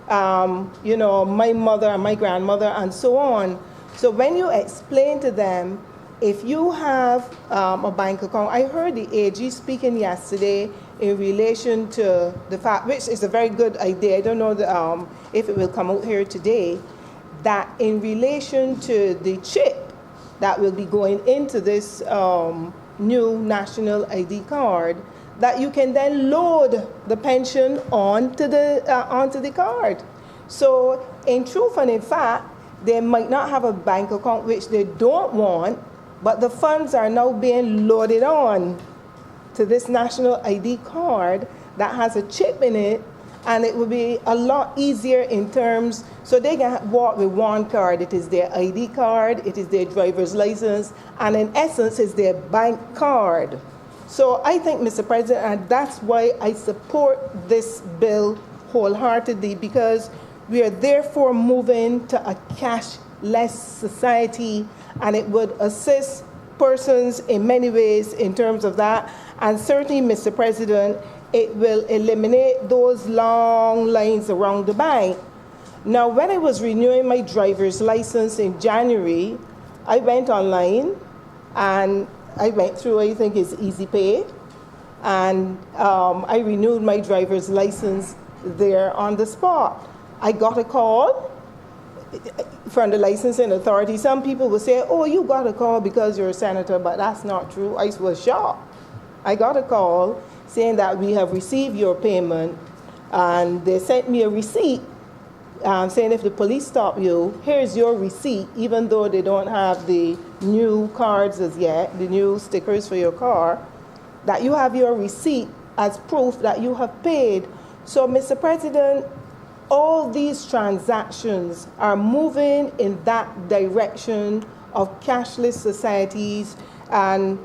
my mother and my grandmother and so on. So when you explain to them, if you have a bank account, I heard the AG speaking yesterday in relation to the fact, which is a very good idea, I don't know if it will come out here today, that in relation to the chip that will be going into this new national ID card, that you can then load the pension onto the card. So in truth and in fact, they might not have a bank account, which they don't want, but the funds are now being loaded on to this national ID card that has a chip in it, and it will be a lot easier in terms, so they can walk with one card. It is their ID card, it is their driver's license, and in essence, it's their bank card. So I think, Mr. President, and that's why I support this bill wholeheartedly, because we are therefore moving to a cashless society, and it would assist persons in many ways in terms of that. And certainly, Mr. President, it will eliminate those long lines around the bank. Now, when I was renewing my driver's license in January, I went online and I went through, I think it's Easy Pay, and I renewed my driver's license there on the spot. I got a call from the licensing authority. Some people will say, oh, you got a call because you're a senator, but that's not true. I was shocked. I got a call saying that we have received your payment, and they sent me a receipt saying if the police stop you, here's your receipt, even though they don't have the new cards as yet, the new stickers for your car, that you have your receipt as proof that you have paid. So, Mr. President, all these transactions are moving in that direction of cashless societies. And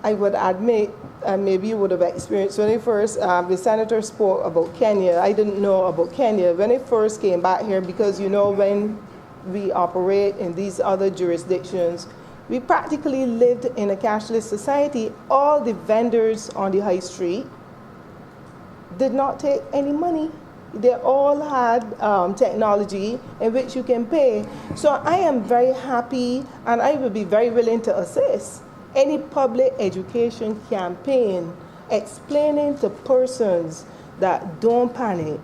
I would admit, and maybe you would have experienced, when I first, the senator spoke about Kenya. I didn't know about Kenya. When I first came back here, because when we operate in these other jurisdictions, we practically lived in a cashless society. All the vendors on the high street did not take any money. They all had technology in which you can pay. So I am very happy, and I will be very willing to assist any public education campaign explaining to persons that don't panic.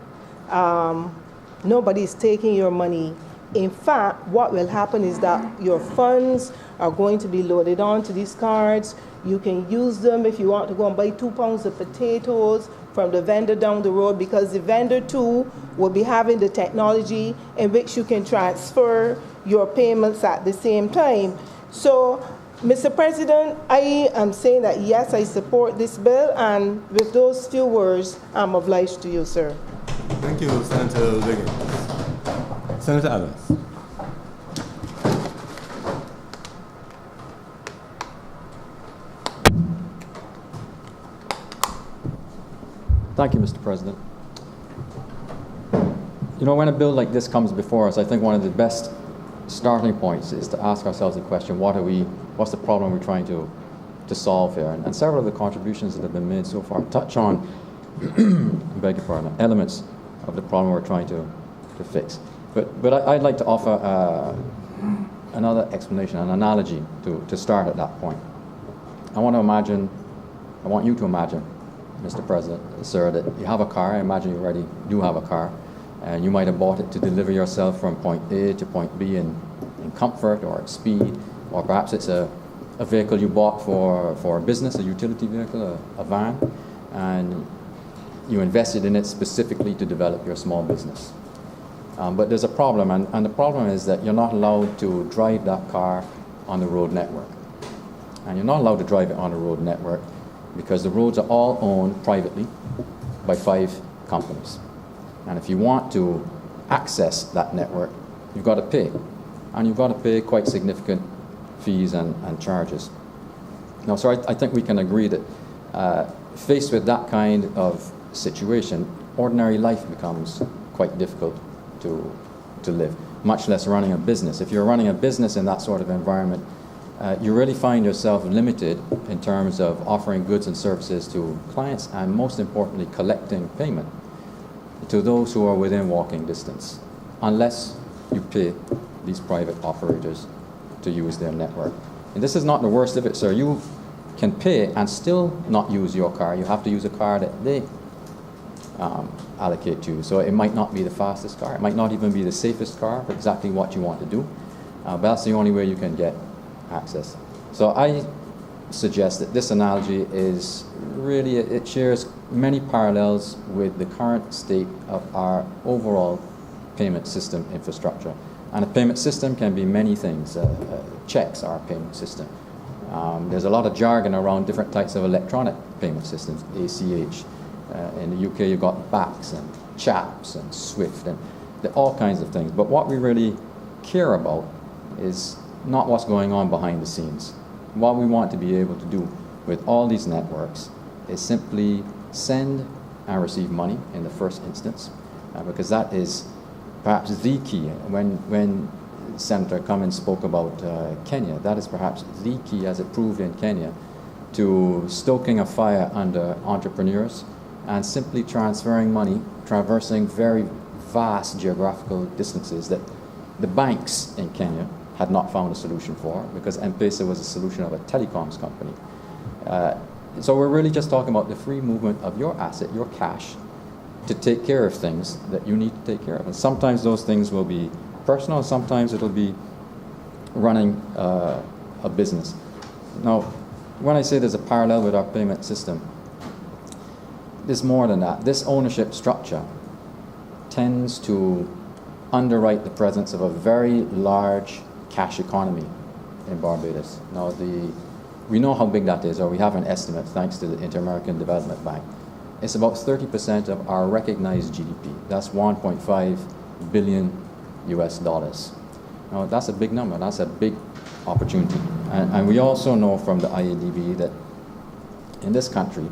Nobody's taking your money. In fact, what will happen is that your funds are going to be loaded onto these cards. You can use them if you want to go and buy 2 pounds of potatoes from the vendor down the road, because the vendor too will be having the technology in which you can transfer your payments at the same time. So, Mr. President, I am saying that yes, I support this bill, and with those few words, I'm obliged to you, sir. Thank you, Senator Wiggins. Senator Adams. Thank you, Mr. President. When a bill like this comes before us, I think one of the best starting points is to ask ourselves the question, what's the problem we're trying to to solve here. And several of the contributions that have been made so far touch on, beg your pardon, elements of the problem we're trying to fix. But I'd like to offer another explanation, an analogy to start at that point. I want you to imagine, Mr. President, sir, that you have a car. I imagine you already do have a car, and you might have bought it to deliver yourself from point A to point B in comfort or at speed, or perhaps it's a vehicle you bought for a business, a utility vehicle, a van, and you invested in it specifically to develop your small business. But there's a problem, and the problem is that you're not allowed to drive that car on the road network. And you're not allowed to drive it on the road network because the roads are all owned privately by 5 companies. And if you want to access that network, you've got to pay. And you've got to pay quite significant fees and charges. Now, so I think we can agree that faced with that kind of situation, ordinary life becomes quite difficult to live, much less running a business. If you're running a business in that sort of environment, you really find yourself limited in terms of offering goods and services to clients, and most importantly, collecting payment to those who are within walking distance, unless you pay these private operators to use their network. And this is not the worst of it, sir. You can pay and still not use your car. You have to use a car that they allocate to you. So it might not be the fastest car. It might not even be the safest car for exactly what you want to do. But that's the only way you can get access. So I suggest that this analogy is really, it shares many parallels with the current state of our overall payment system infrastructure. And a payment system can be many things. Checks are a payment system. There's a lot of jargon around different types of electronic payment systems, ACH. In the UK, you've got BACS and CHAPS and SWIFT and all kinds of things. But what we really care about is not what's going on behind the scenes. What we want to be able to do with all these networks is simply send and receive money in the first instance, because that is perhaps the key. When Senator Cummins spoke about Kenya, that is perhaps the key, as it proved in Kenya, to stoking a fire under entrepreneurs and simply transferring money, traversing very vast geographical distances that the banks in Kenya had not found a solution for, because M-Pesa was a solution of a telecoms company. So we're really just talking about the free movement of your asset, your cash, to take care of things that you need to take care of. And sometimes those things will be personal, sometimes it'll be running a business. Now, when I say there's a parallel with our payment system, there's more than that. This ownership structure tends to underwrite the presence of a very large cash economy in Barbados. Now, we know how big that is, or we have an estimate thanks to the Inter-American Development Bank. It's about 30% of our recognized GDP. That's 1.5 billion US dollars. Now, that's a big number. That's a big opportunity. And we also know from the IADB that in this country,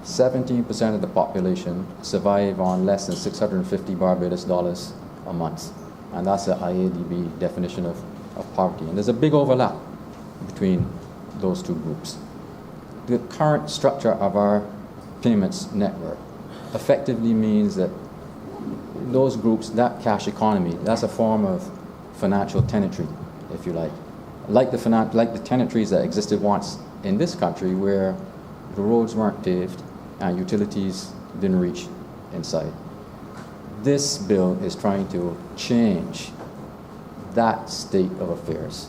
17% of the population survive on less than 650 Barbados dollars a month. And that's the IADB definition of poverty. And there's a big overlap between those two groups. The current structure of our payments network effectively means that those groups, that cash economy, that's a form of financial tenantry, if you like. Like the tenantries that existed once in this country, where the roads weren't paved and utilities didn't reach inside. This bill is trying to change that state of affairs.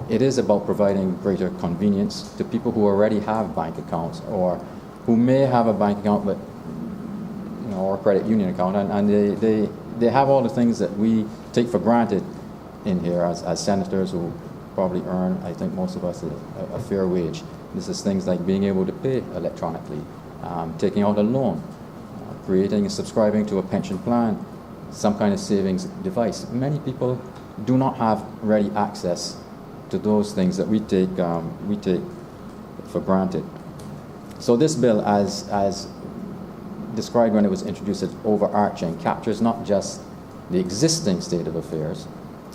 It is about providing greater convenience to people who already have bank accounts, or who may have a bank account but or a credit union account, and they have all the things that we take for granted in here as senators who probably earn, I think most of us, a fair wage. This is things like being able to pay electronically, taking out a loan, creating and subscribing to a pension plan, some kind of savings device. Many people do not have ready access to those things that we take for granted. So this bill, as described when it was introduced as overarching, captures not just the existing state of affairs,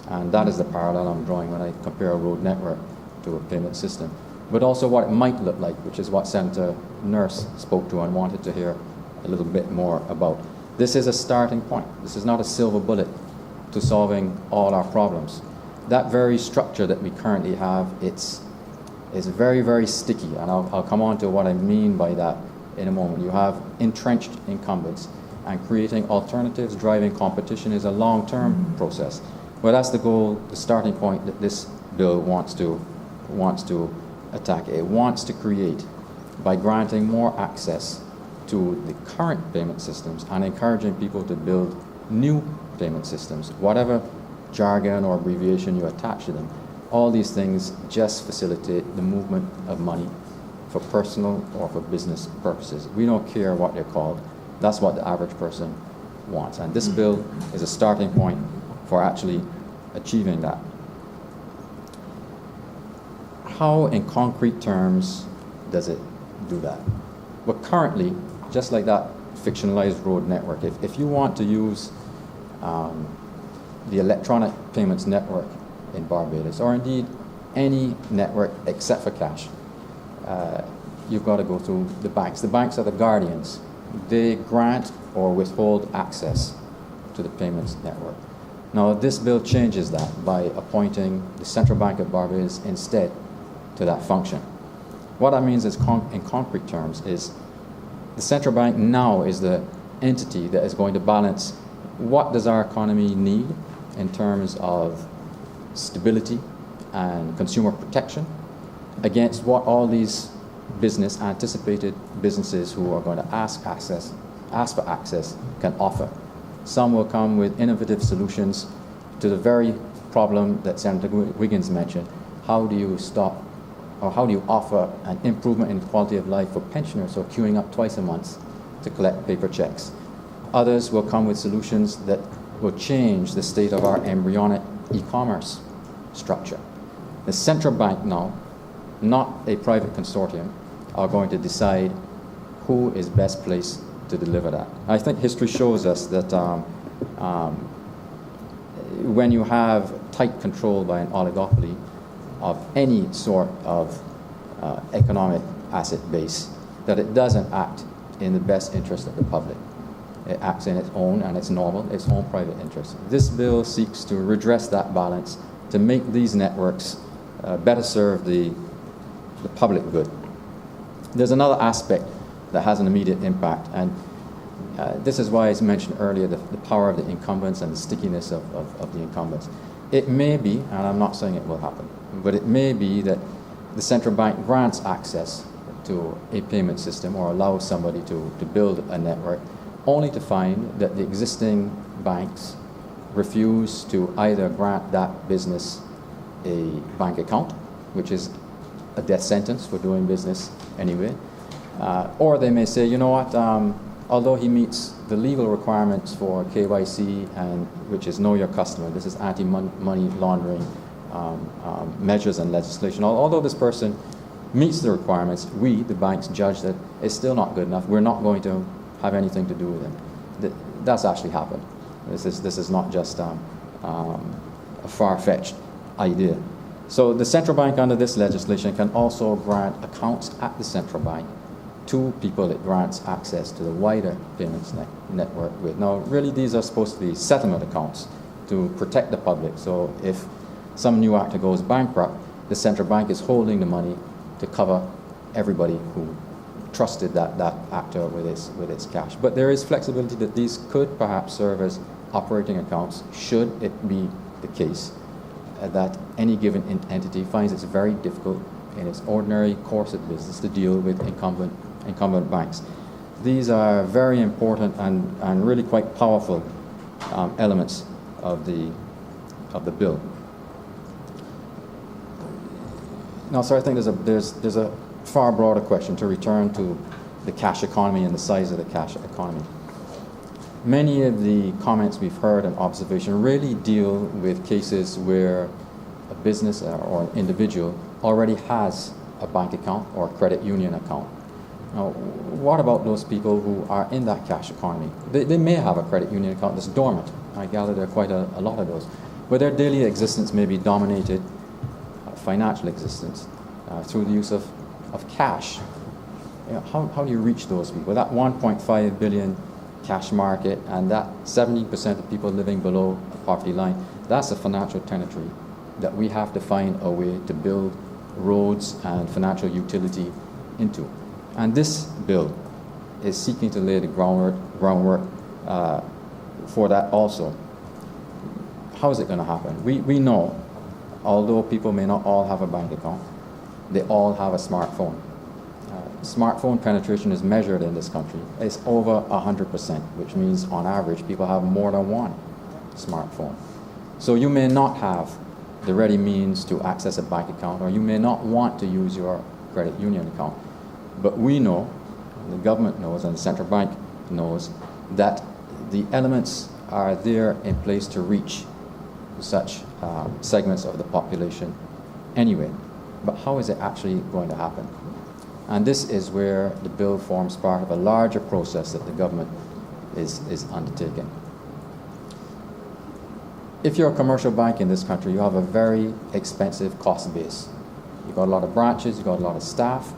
and that is the parallel I'm drawing when I compare a road network to a payment system, but also what it might look like, which is what Senator Nurse spoke to and wanted to hear a little bit more about. This is a starting point. This is not a silver bullet to solving all our problems. That very structure that we currently have, is very, very sticky, and I'll come on to what I mean by that in a moment. You have entrenched incumbents, and creating alternatives, driving competition is a long-term process. But that's the goal, the starting point that this bill wants to attack. It wants to create, by granting more access to the current payment systems and encouraging people to build new payment systems, whatever jargon or abbreviation you attach to them. All these things just facilitate the movement of money for personal or for business purposes. We don't care what they're called. That's what the average person wants. And this bill is a starting point for actually achieving that. How, in concrete terms, does it do that? Well, currently, just like that fictionalized road network, if you want to use the electronic payments network in Barbados, or indeed any network except for cash, you've got to go through the banks. The banks are the guardians. They grant or withhold access to the payments network. Now, this bill changes that by appointing the Central Bank of Barbados instead to that function. What that means is, in concrete terms, is the central bank now is the entity that is going to balance what does our economy need in terms of stability and consumer protection against what all these anticipated businesses who are going to ask for access can offer. Some will come with innovative solutions to the very problem that Senator Wiggins mentioned. How do you stop, or how do you offer an improvement in quality of life for pensioners who are queuing up twice a month to collect paper checks? Others will come with solutions that will change the state of our embryonic e-commerce structure. The central bank now, not a private consortium, are going to decide who is best placed to deliver that. I think history shows us that when you have tight control by an oligopoly of any sort of economic asset base, that it doesn't act in the best interest of the public. It acts in its own, and it's normal, its own private interest. This bill seeks to redress that balance, to make these networks better serve the public good. There's another aspect that has an immediate impact, and this is why, as mentioned earlier, the power of the incumbents and the stickiness of the incumbents. It may be, and I'm not saying it will happen, but it may be that the central bank grants access to a payment system or allows somebody to build a network, only to find that the existing banks refuse to either grant that business a bank account, which is a death sentence for doing business anyway, or they may say, you know what, although he meets the legal requirements for KYC, and which is know your customer, this is anti-money laundering measures and legislation, although this person meets the requirements, we, the banks, judge that it's still not good enough. We're not going to have anything to do with him. That's actually happened. This is not just a far-fetched idea. So the central bank under this legislation can also grant accounts at the central bank to people it grants access to the wider payments network with. Now, really, these are supposed to be settlement accounts to protect the public. So if some new actor goes bankrupt, the central bank is holding the money to cover everybody who trusted that actor with its cash. But there is flexibility that these could perhaps serve as operating accounts, should it be the case that any given entity finds it's very difficult in its ordinary course of business to deal with incumbent banks. These are very important and really quite powerful elements of the bill. Now, so I think there's a far broader question, to return to the cash economy and the size of the cash economy. Many of the comments we've heard and observation really deal with cases where a business or an individual already has a bank account or a credit union account. Now, what about those people who are in that cash economy? They may have a credit union account that's dormant. I gather there are quite a lot of those. But their daily existence may be dominated, financial existence, through the use of cash. You know, how do you reach those people? That 1.5 billion cash market and that 70% of people living below the poverty line, that's a financial territory that we have to find a way to build roads and financial utility into. And this bill is seeking to lay the groundwork for that also. How is it going to happen? We know, although people may not all have a bank account, they all have a smartphone. Smartphone penetration is measured in this country. It's over 100%, which means on average people have more than one smartphone. So you may not have the ready means to access a bank account, or you may not want to use your credit union account. But we know, the government knows, and the central bank knows, that the elements are there in place to reach such segments of the population anyway. But how is it actually going to happen? And this is where the bill forms part of a larger process that the government is undertaking. If you're a commercial bank in this country, you have a very expensive cost base. You've got a lot of branches, you've got a lot of staff.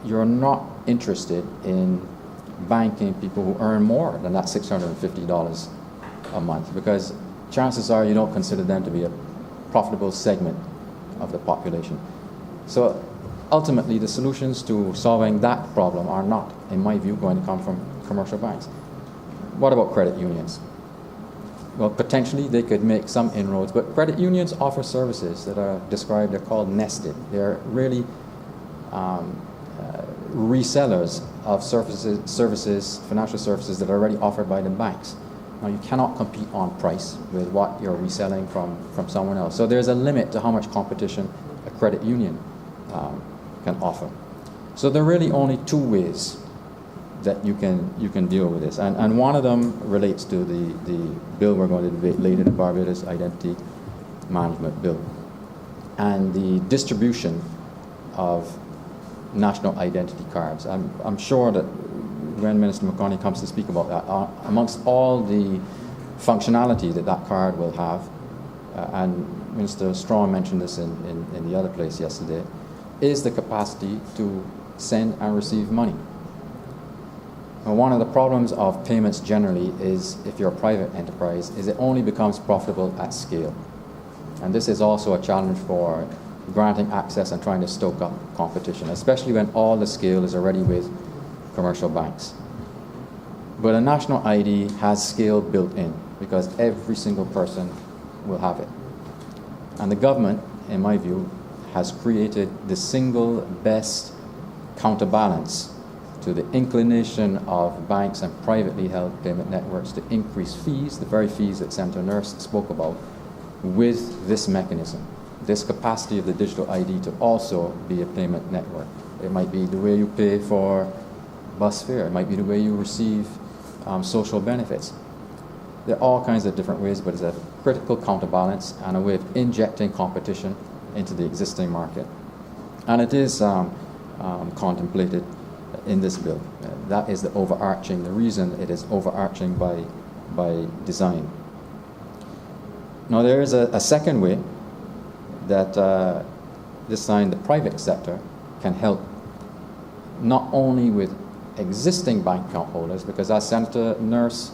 You're not interested in banking people who earn more than that $650 a month, because chances are you don't consider them to be a profitable segment of the population. So ultimately, the solutions to solving that problem are not, in my view, going to come from commercial banks. What about credit unions? Well, potentially they could make some inroads, but credit unions offer services that are described, they're called nested. They're really resellers of services, financial services that are already offered by the banks. Now, you cannot compete on price with what you're reselling from someone else. So there's a limit to how much competition a credit union can offer. So there are really only two ways that you can deal with this. And one of them relates to the bill we're going to debate later, the Barbados Identity Management Bill, and the distribution of national identity cards. I'm sure that when Minister McCartney comes to speak about that, amongst all the functionality that card will have, and Minister Strong mentioned this in the other place yesterday, is the capacity to send and receive money. Now, one of the problems of payments generally is, if you're a private enterprise, is it only becomes profitable at scale. And this is also a challenge for granting access and trying to stoke up competition, especially when all the scale is already with commercial banks. But a national ID has scale built in, because every single person will have it. And the government, in my view, has created the single best counterbalance to the inclination of banks and privately held payment networks to increase fees, the very fees that Senator Nurse spoke about, with this mechanism, this capacity of the digital ID to also be a payment network. It might be the way you pay for bus fare, it might be the way you receive social benefits. There are all kinds of different ways, but it's a critical counterbalance and a way of injecting competition into the existing market. And it is contemplated in this bill. That is the overarching, the reason it is overarching by design. Now, there is a second way that this time the private sector can help, not only with existing bank account holders, because as Senator Nurse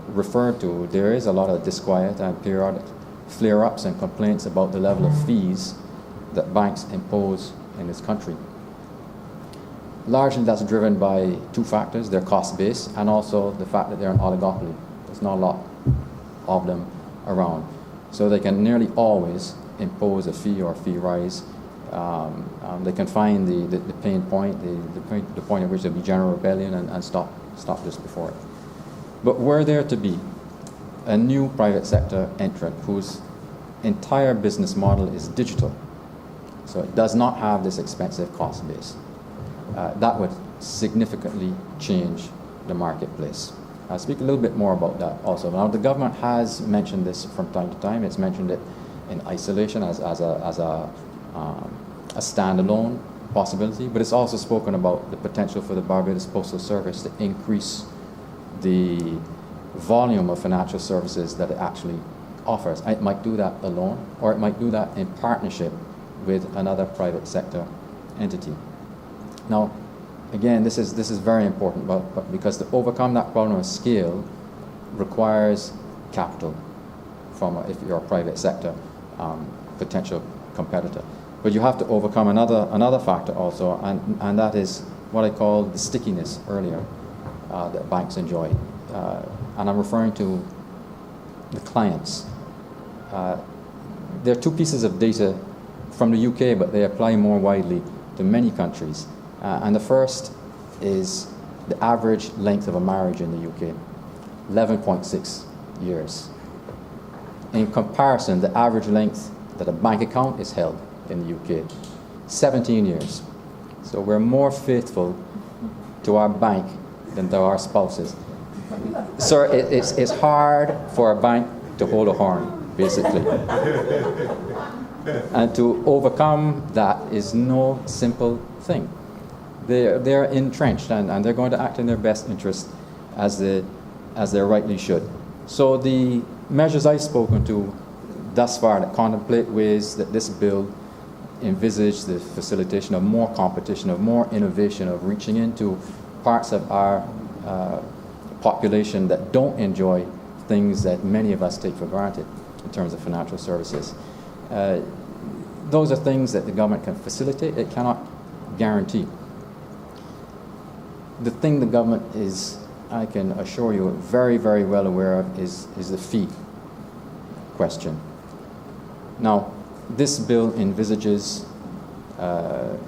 referred to, there is a lot of disquiet and periodic flare-ups and complaints about the level of fees that banks impose in this country. Largely that's driven by two factors, their cost base and also the fact that they're an oligopoly. There's not a lot of them around. So they can nearly always impose a fee or a fee rise. They can find the pain point, the point at which there'll be general rebellion and stop just before it. But were there to be a new private sector entrant whose entire business model is digital, so it does not have this expensive cost base, that would significantly change the marketplace. I'll speak a little bit more about that also. Now, the government has mentioned this from time to time. It's mentioned it in isolation as a standalone possibility, but it's also spoken about the potential for the Barbados Postal Service to increase the volume of financial services that it actually offers. It might do that alone, or it might do that in partnership with another private sector entity. Now, again, this is very important, but because to overcome that problem of scale requires capital from, if you're a private sector potential competitor. But you have to overcome another factor also, and that is what I called the stickiness earlier that banks enjoy. And I'm referring to the clients. There are two pieces of data from the UK, but they apply more widely to many countries. And the first is the average length of a marriage in the UK, 11.6 years. In comparison, the average length that a bank account is held in the UK, 17 years. So we're more faithful to our bank than to our spouses. Sir, it's hard for a bank to hold a horn, basically. And to overcome that is no simple thing. They're entrenched, and they're going to act in their best interest as they rightly should. So the measures I've spoken to thus far that contemplate ways that this bill envisage the facilitation of more competition, of more innovation, of reaching into parts of our population that don't enjoy things that many of us take for granted in terms of financial services. Those are things that the government can facilitate, it cannot guarantee. The thing the government is, I can assure you, very, very well aware of is the fee question. Now, this bill envisages, I'll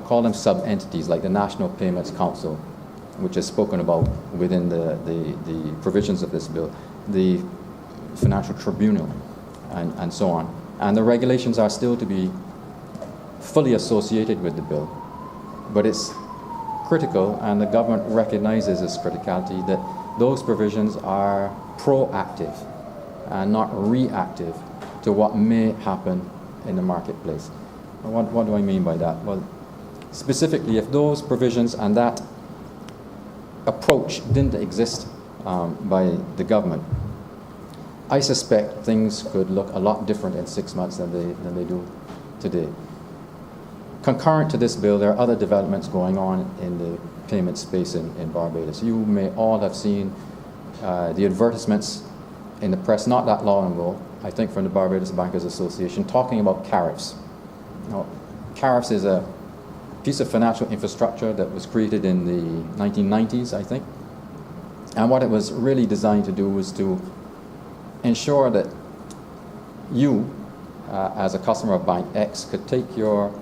call them sub-entities, like the National Payments Council, which is spoken about within the provisions of this bill, the Financial Tribunal, and so on. And the regulations are still to be fully associated with the bill. But it's critical, and the government recognizes its criticality, that those provisions are proactive and not reactive to what may happen in the marketplace. What do I mean by that? Well, specifically, if those provisions and that approach didn't exist by the government, I suspect things could look a lot different in 6 months than they do today. Concurrent to this bill, there are other developments going on in the payment space in Barbados. You may all have seen the advertisements in the press not that long ago, I think from the Barbados Bankers Association, talking about CARIFs. Now, CARIFs is a piece of financial infrastructure that was created in the 1990s, I think. And what it was really designed to do was to ensure that you, as a customer of Bank X, could take your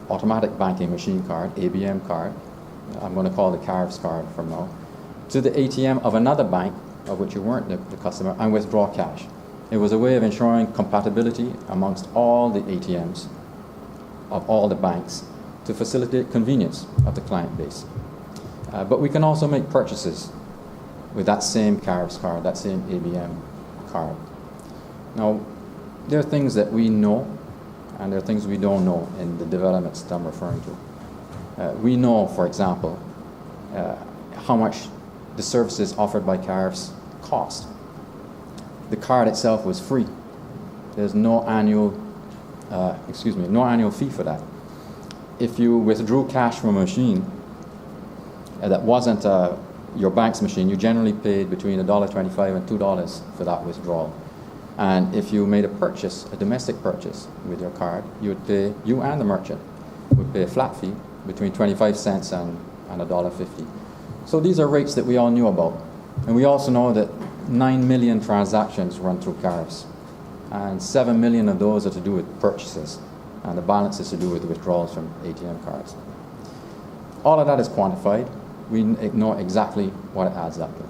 automatic banking machine card, ABM card, I'm going to call it the CARIFs card from now, to the ATM of another bank of which you weren't the customer, and withdraw cash. It was a way of ensuring compatibility amongst all the ATMs of all the banks to facilitate convenience of the client base. But we can also make purchases with that same CARIFs card, that same ABM card. Now, there are things that we know, and there are things we don't know in the developments that I'm referring to. We know, for example, how much the services offered by CARIFs cost. The card itself was free. There's no annual fee for that. If you withdrew cash from a machine that wasn't your bank's machine, you generally paid between $1.25 and $2 for that withdrawal. And if you made a purchase, a domestic purchase with your card, you and the merchant would pay a flat fee between 25 cents and $1.50. So these are rates that we all knew about. And we also know that 9 million transactions run through CARIFs, and 7 million of those are to do with purchases, and the balance is to do with withdrawals from ATM cards. All of that is quantified. We know exactly what it adds up to.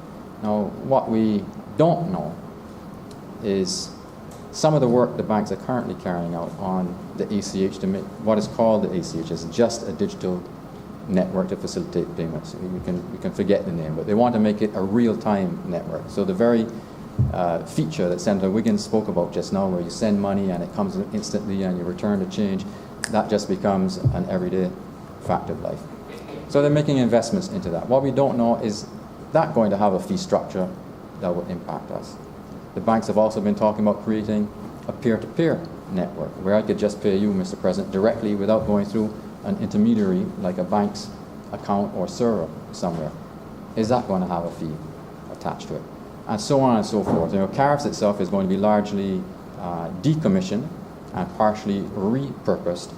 Now, what we don't know is some of the work the banks are currently carrying out on the ACH to make what is called the ACH is just a digital network to facilitate payments. We can forget the name, but they want to make it a real-time network. So the very feature that Senator Wiggins spoke about just now, where you send money and it comes instantly and you return the change, that just becomes an everyday fact of life. So they're making investments into that. What we don't know is that going to have a fee structure that will impact us. The banks have also been talking about creating a peer-to-peer network, where I could just pay you, Mr. President, directly without going through an intermediary like a bank's account or server somewhere, is that going to have a fee attached to it? And so on and so forth. You know, CARES itself is going to be largely decommissioned and partially repurposed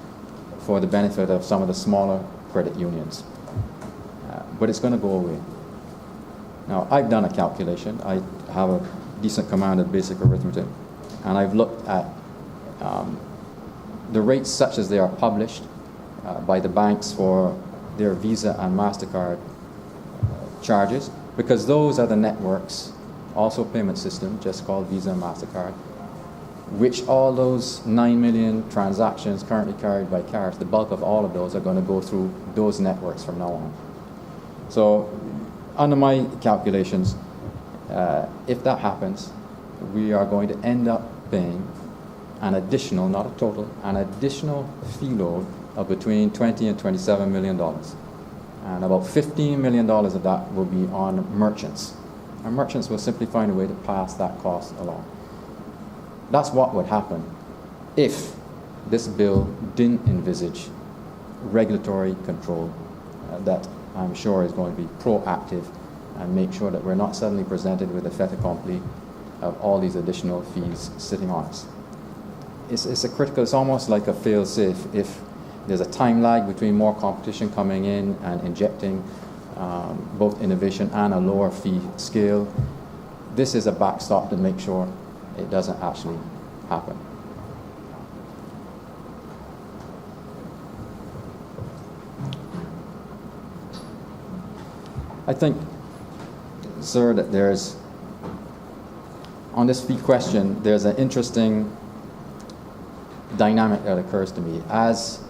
for the benefit of some of the smaller credit unions. But it's going to go away. Now, I've done a calculation. I have a decent command of basic arithmetic, and I've looked at the rates such as they are published by the banks for their Visa and MasterCard charges, because those are the networks, also payment system, just called Visa and MasterCard, which all those 9 million transactions currently carried by CARES, the bulk of all of those are going to go through those networks from now on. So, under my calculations, if that happens, we are going to end up paying an additional, not a total, an additional fee load of between $20 and $27 million. And about $15 million of that will be on merchants. And merchants will simply find a way to pass that cost along. That's what would happen if this bill didn't envisage regulatory control that I'm sure is going to be proactive and make sure that we're not suddenly presented with a fait accompli of all these additional fees sitting on us. It's a critical, it's almost like a fail-safe. If there's a time lag between more competition coming in and injecting both innovation and a lower fee scale, this is a backstop to make sure it doesn't actually happen. I think, sir, that there's, on this fee question, there's an interesting dynamic that occurs to me. As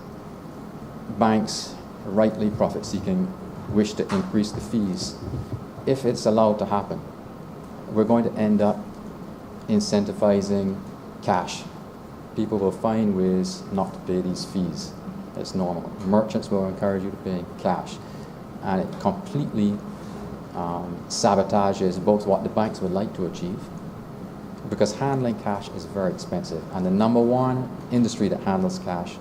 banks, rightly profit-seeking, wish to increase the fees, if it's allowed to happen, we're going to end up incentivizing cash. People will find ways not to pay these fees. It's normal. Merchants will encourage you to pay cash. And it completely sabotages both what the banks would like to achieve, because handling cash is very expensive. And the number one industry that handles cash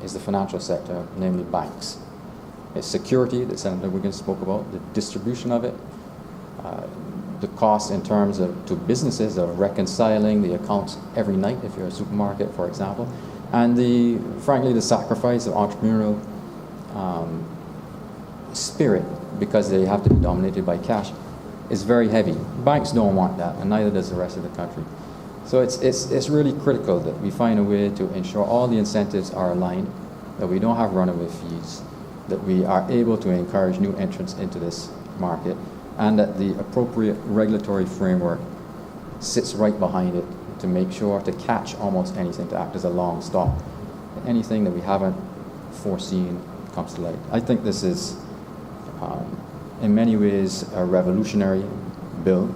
is the financial sector, namely banks. It's security that Senator Wiggins spoke about, the distribution of it, the cost in terms of to businesses of reconciling the accounts every night if you're a supermarket, for example, and frankly the sacrifice of entrepreneurial spirit, because they have to be dominated by cash, is very heavy. Banks don't want that, and neither does the rest of the country. So it's really critical that we find a way to ensure all the incentives are aligned, that we don't have runaway fees, that we are able to encourage new entrants into this market, and that the appropriate regulatory framework sits right behind it to make sure to catch almost anything, to act as a long stop. Anything that we haven't foreseen comes to light. I think this is, in many ways, a revolutionary bill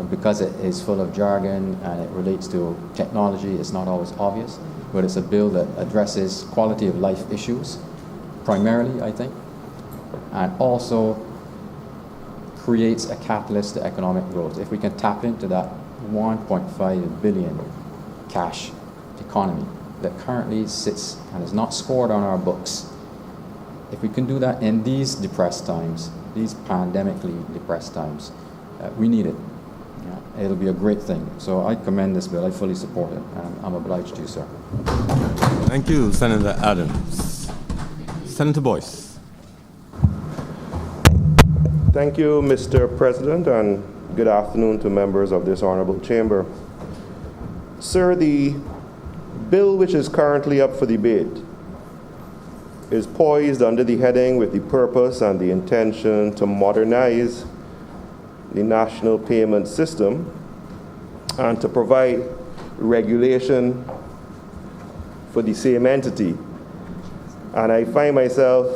because it is full of jargon and it relates to technology. It's not always obvious, but it's a bill that addresses quality of life issues, primarily, I think, and also creates a catalyst to economic growth. If we can tap into that 1.5 billion cash economy that currently sits and is not scored on our books, if we can do that in these depressed times, these pandemically depressed times, we need it. Yeah, it'll be a great thing. So I commend this bill. I fully support it, and I'm obliged to, sir. Thank you, Senator Adams. Senator Boyce. Thank you, Mr. President, and good afternoon to members of this honorable chamber. Sir, the bill which is currently up for debate is poised under the heading with the purpose and the intention to modernize the national payment system and to provide regulation for the same entity. And I find myself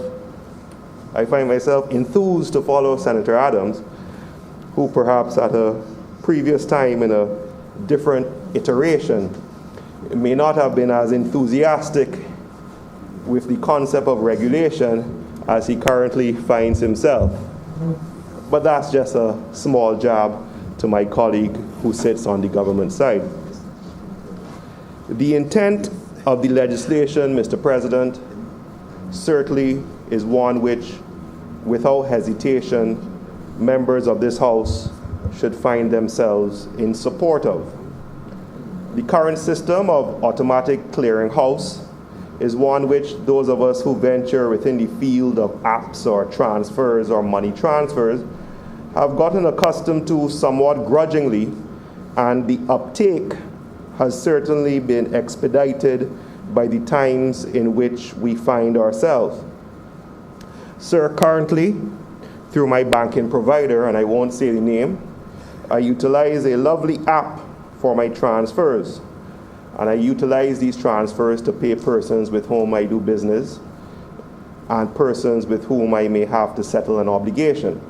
enthused to follow Senator Adams, who perhaps at a previous time in a different iteration may not have been as enthusiastic with the concept of regulation as he currently finds himself. But that's just a small jab to my colleague who sits on the government side. The intent of the legislation, Mr. President, certainly is one which, without hesitation, members of this House should find themselves in support of. The current system of automatic clearinghouse is one which those of us who venture within the field of apps or transfers or money transfers have gotten accustomed to somewhat grudgingly, and the uptake has certainly been expedited by the times in which we find ourselves. Sir, currently, through my banking provider, and I won't say the name, I utilize a lovely app for my transfers. And I utilize these transfers to pay persons with whom I do business and persons with whom I may have to settle an obligation.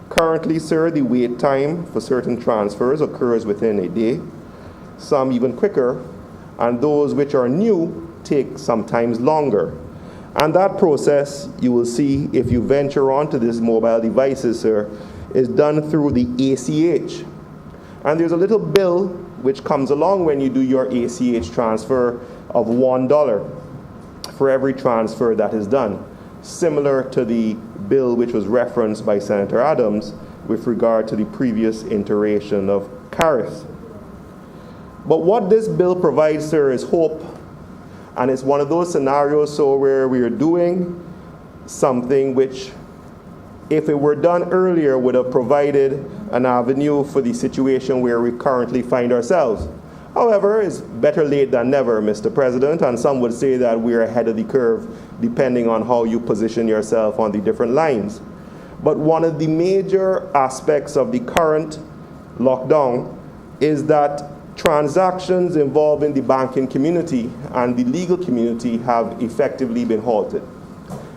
Currently, sir, the wait time for certain transfers occurs within a day, some even quicker, and those which are new take sometimes longer. And that process, you will see if you venture onto these mobile devices, sir, is done through the ACH. And there's a little bill which comes along when you do your ACH transfer of $1 for every transfer that is done, similar to the bill which was referenced by Senator Adams with regard to the previous iteration of CARES. But what this bill provides, sir, is hope, and it's one of those scenarios where we are doing something which, if it were done earlier, would have provided an avenue for the situation where we currently find ourselves. However, it's better late than never, Mr. President, and some would say that we're ahead of the curve depending on how you position yourself on the different lines. But one of the major aspects of the current lockdown is that transactions involving the banking community and the legal community have effectively been halted.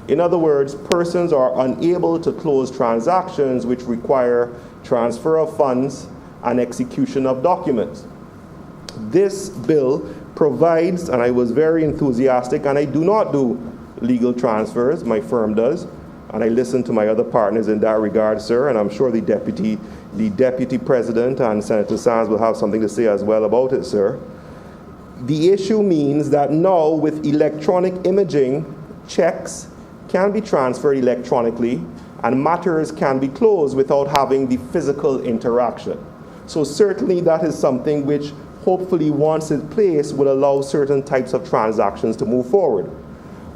In other words, persons are unable to close transactions which require transfer of funds and execution of documents. This bill provides, and I was very enthusiastic, and I do not do legal transfers, my firm does, and I listen to my other partners in that regard, sir, and I'm sure the deputy president and Senator Sands will have something to say as well about it, sir. The issue means that now with electronic imaging, checks can be transferred electronically and matters can be closed without having the physical interaction. So certainly that is something which hopefully once in place will allow certain types of transactions to move forward.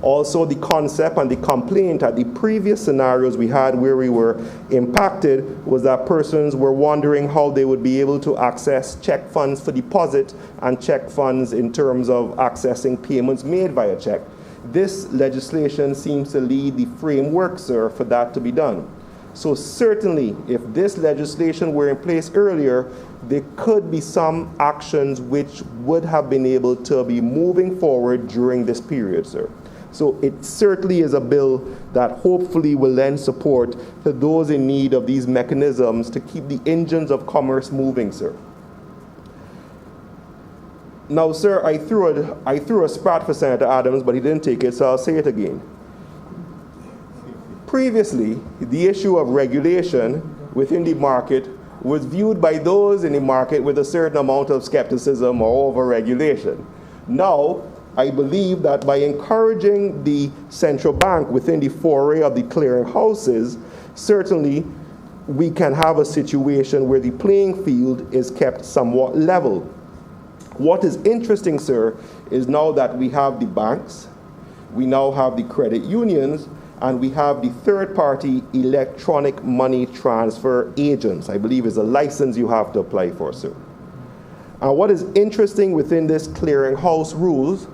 Also, the concept and the complaint at the previous scenarios we had where we were impacted was that persons were wondering how they would be able to access check funds for deposit and check funds in terms of accessing payments made via check. This legislation seems to lead the framework, sir, for that to be done. So certainly, if this legislation were in place earlier, there could be some actions which would have been able to be moving forward during this period, sir. So it certainly is a bill that hopefully will lend support to those in need of these mechanisms to keep the engines of commerce moving, sir. Now, sir, I threw a sprat for Senator Adams, but he didn't take it, so I'll say it again. Previously, the issue of regulation within the market was viewed by those in the market with a certain amount of skepticism or over-regulation. Now, I believe that by encouraging the central bank within the foray of the clearing houses, certainly we can have a situation where the playing field is kept somewhat level. What is interesting, sir, is now that we have the banks, we now have the credit unions, and we have the third-party electronic money transfer agents. I believe is a license you have to apply for, sir. And what is interesting within this clearinghouse rules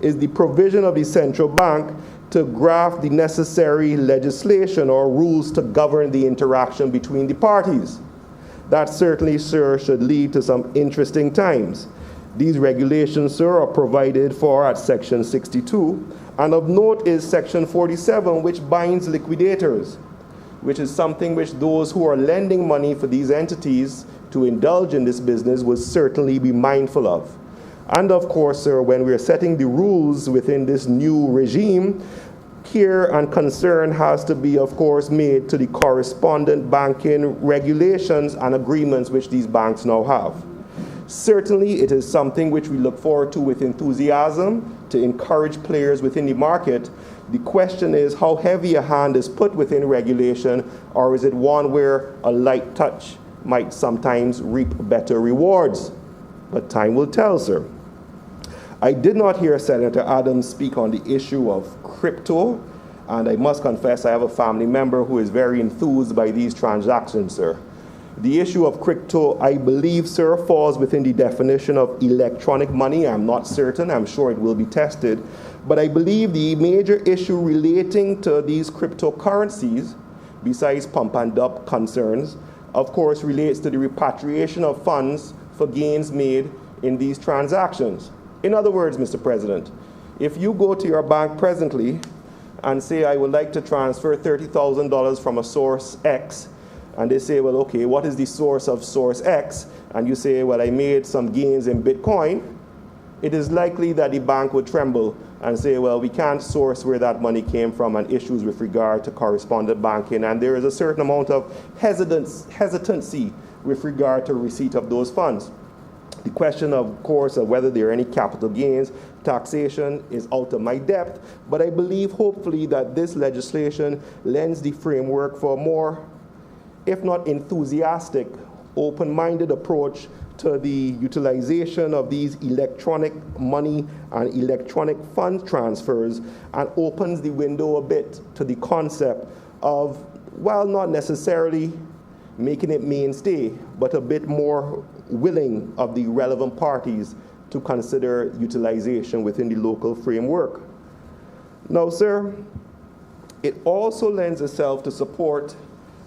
is the provision of the central bank to graft the necessary legislation or rules to govern the interaction between the parties. That certainly, sir, should lead to some interesting times. These regulations, sir, are provided for at Section 62, and of note is Section 47, which binds liquidators, which is something which those who are lending money for these entities to indulge in this business would certainly be mindful of. And of course, sir, when we're setting the rules within this new regime, care and concern has to be, of course, made to the correspondent banking regulations and agreements which these banks now have. Certainly, it is something which we look forward to with enthusiasm to encourage players within the market. The question is how heavy a hand is put within regulation, or is it one where a light touch might sometimes reap better rewards? But time will tell, sir. I did not hear Senator Adams speak on the issue of crypto, and I must confess I have a family member who is very enthused by these transactions, sir. The issue of crypto, I believe, sir, falls within the definition of electronic money. I'm not certain. I'm sure it will be tested. But I believe the major issue relating to these cryptocurrencies, besides pump and dump concerns, of course, relates to the repatriation of funds for gains made in these transactions. In other words, Mr. President, if you go to your bank presently and say, I would like to transfer $30,000 from a source X, and they say, well, okay, what is the source of source X? And you say, well, I made some gains in Bitcoin. It is likely that the bank would tremble and say, well, we can't source where that money came from and issues with regard to correspondent banking. And there is a certain amount of hesitancy with regard to receipt of those funds. The question, of course, of whether there are any capital gains taxation is out of my depth, but I believe hopefully that this legislation lends the framework for a more, if not enthusiastic, open-minded approach to the utilization of these electronic money and electronic fund transfers, and opens the window a bit to the concept of, while not necessarily making it mainstay, but a bit more willing of the relevant parties to consider utilization within the local framework. Now, sir, it also lends itself to support,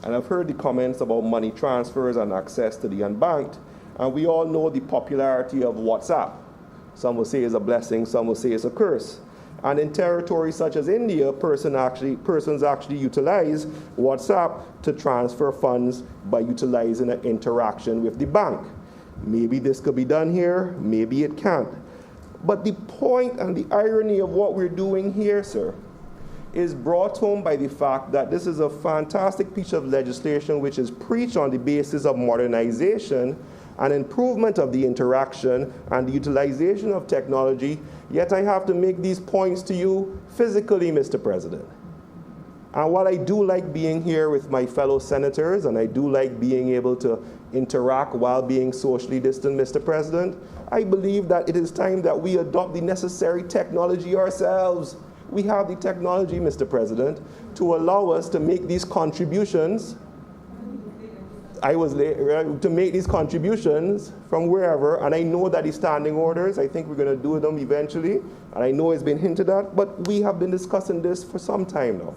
and I've heard the comments about money transfers and access to the unbanked, and we all know the popularity of WhatsApp. Some will say it's a blessing, some will say it's a curse. And in territories such as India, persons actually utilize WhatsApp to transfer funds by utilizing an interaction with the bank. Maybe this could be done here, maybe it can't. But the point and the irony of what we're doing here, sir, is brought home by the fact that this is a fantastic piece of legislation which is preached on the basis of modernization and improvement of the interaction and the utilization of technology, yet I have to make these points to you physically, Mr. President. And while I do like being here with my fellow senators, and I do like being able to interact while being socially distant, Mr. President, I believe that it is time that we adopt the necessary technology ourselves. We have the technology, Mr. President, to allow us to make these contributions. To make these contributions from wherever, and I know that the standing orders, I think we're going to do them eventually, and I know it's been hinted at, but we have been discussing this for some time now.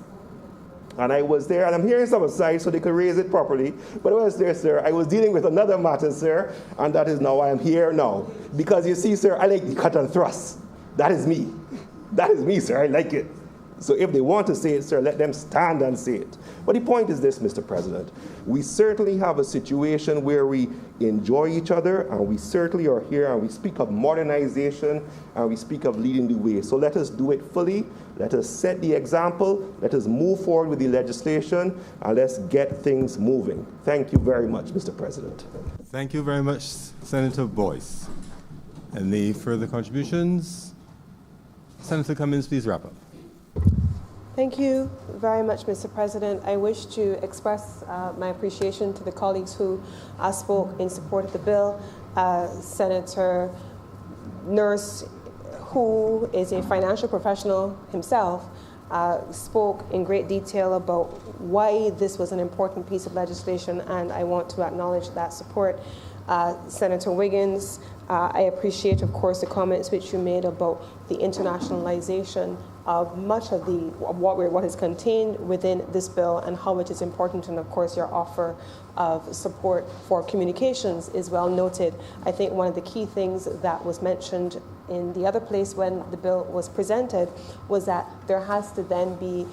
And I was there, and I'm hearing some aside so they could raise it properly, but I was there, sir. I was dealing with another matter, sir, and that is now why I'm here now. Because you see, sir, I like the cut and thrust. That is me. That is me, sir. I like it. So if they want to say it, sir, let them stand and say it. But the point is this, Mr. President. We certainly have a situation where we enjoy each other, and we certainly are here, and we speak of modernization, and we speak of leading the way. So let us do it fully. Let us set the example. Let us move forward with the legislation, and let's get things moving. Thank you very much, Mr. President. Thank you very much, Senator Boyce. Any further contributions? Senator Cummins, please wrap up. Thank you very much, Mr. President. I wish to express my appreciation to the colleagues who spoke in support of the bill. Senator Nurse, who is a financial professional himself, spoke in great detail about why this was an important piece of legislation, and I want to acknowledge that support. Senator Wiggins, I appreciate, of course, the comments which you made about the internationalization of much of what is contained within this bill and how it is important, and of course your offer of support for communications is well noted. I think one of the key things that was mentioned in the other place when the bill was presented was that there has to then be,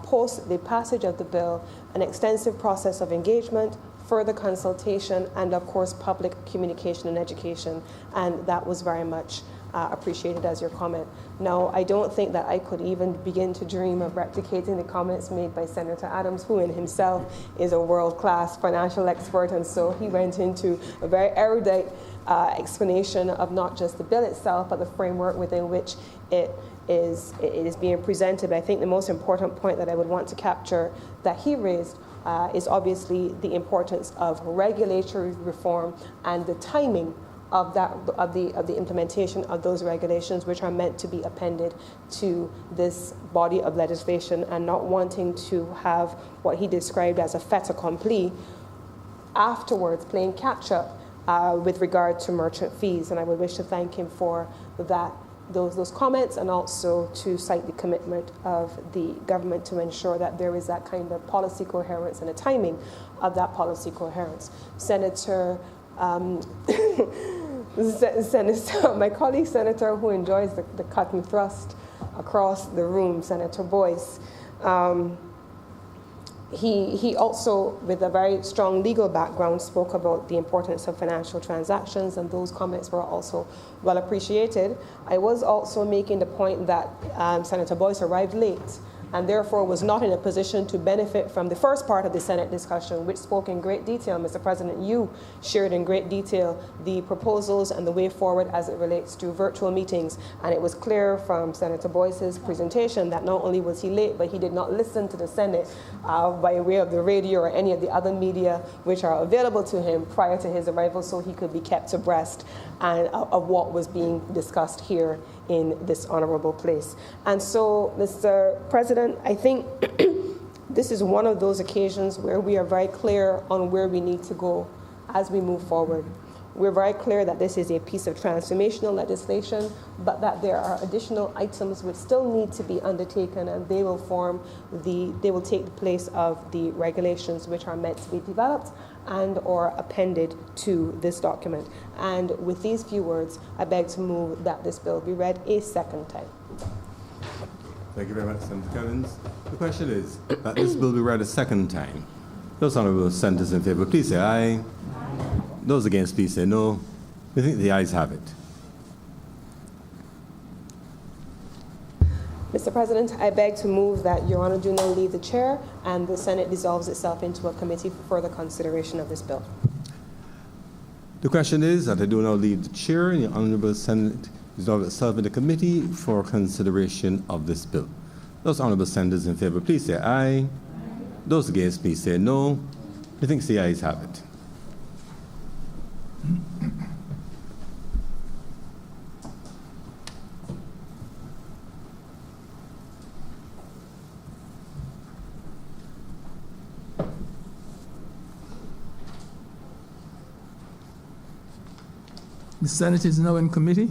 post the passage of the bill, an extensive process of engagement, further consultation, and of course public communication and education, and that was very much appreciated as your comment. Now, I don't think that I could even begin to dream of replicating the comments made by Senator Adams, who in himself is a world-class financial expert, and so he went into a very erudite explanation of not just the bill itself, but the framework within which it is being presented. But I think the most important point that I would want to capture that he raised is obviously the importance of regulatory reform and the timing of the implementation of those regulations, which are meant to be appended to this body of legislation, and not wanting to have what he described as a fait accompli afterwards, playing catch up with regard to merchant fees. And I would wish to thank him for that, those comments, and also to cite the commitment of the government to ensure that there is that kind of policy coherence and a timing of that policy coherence. Senator my colleague senator who enjoys the cut and thrust across the room, Senator Boyce, he also, with a very strong legal background, spoke about the importance of financial transactions, and those comments were also well appreciated. I was also making the point that Senator Boyce arrived late and therefore was not in a position to benefit from the first part of the Senate discussion, which spoke in great detail. Mr. President, you shared in great detail the proposals and the way forward as it relates to virtual meetings. And it was clear from Senator Boyce's presentation that not only was he late, but he did not listen to the Senate by way of the radio or any of the other media which are available to him prior to his arrival, so he could be kept abreast of what was being discussed here in this honorable place. And so, Mr. President, I think this is one of those occasions where we are very clear on where we need to go as we move forward. We're very clear that this is a piece of transformational legislation, but that there are additional items which still need to be undertaken, and they will take the place of the regulations which are meant to be developed and or appended to this document. And with these few words, I beg to move that this bill be read a second time. Thank you very much, Senator Collins. The question is that this bill be read a second time. Those honourable senators in favour, please say aye. Those against, please say no. We think the ayes have it. Mr. President, I beg to move that Your Honour do now leave the chair and the Senate dissolves itself into a committee for further consideration of this bill. The question is that I do now leave the chair and the Honourable Senate dissolve itself in the committee for consideration of this bill. Those honourable senators in favour, please say aye. Those against, please say no. Methinks the ayes have it. The Senate is now in committee.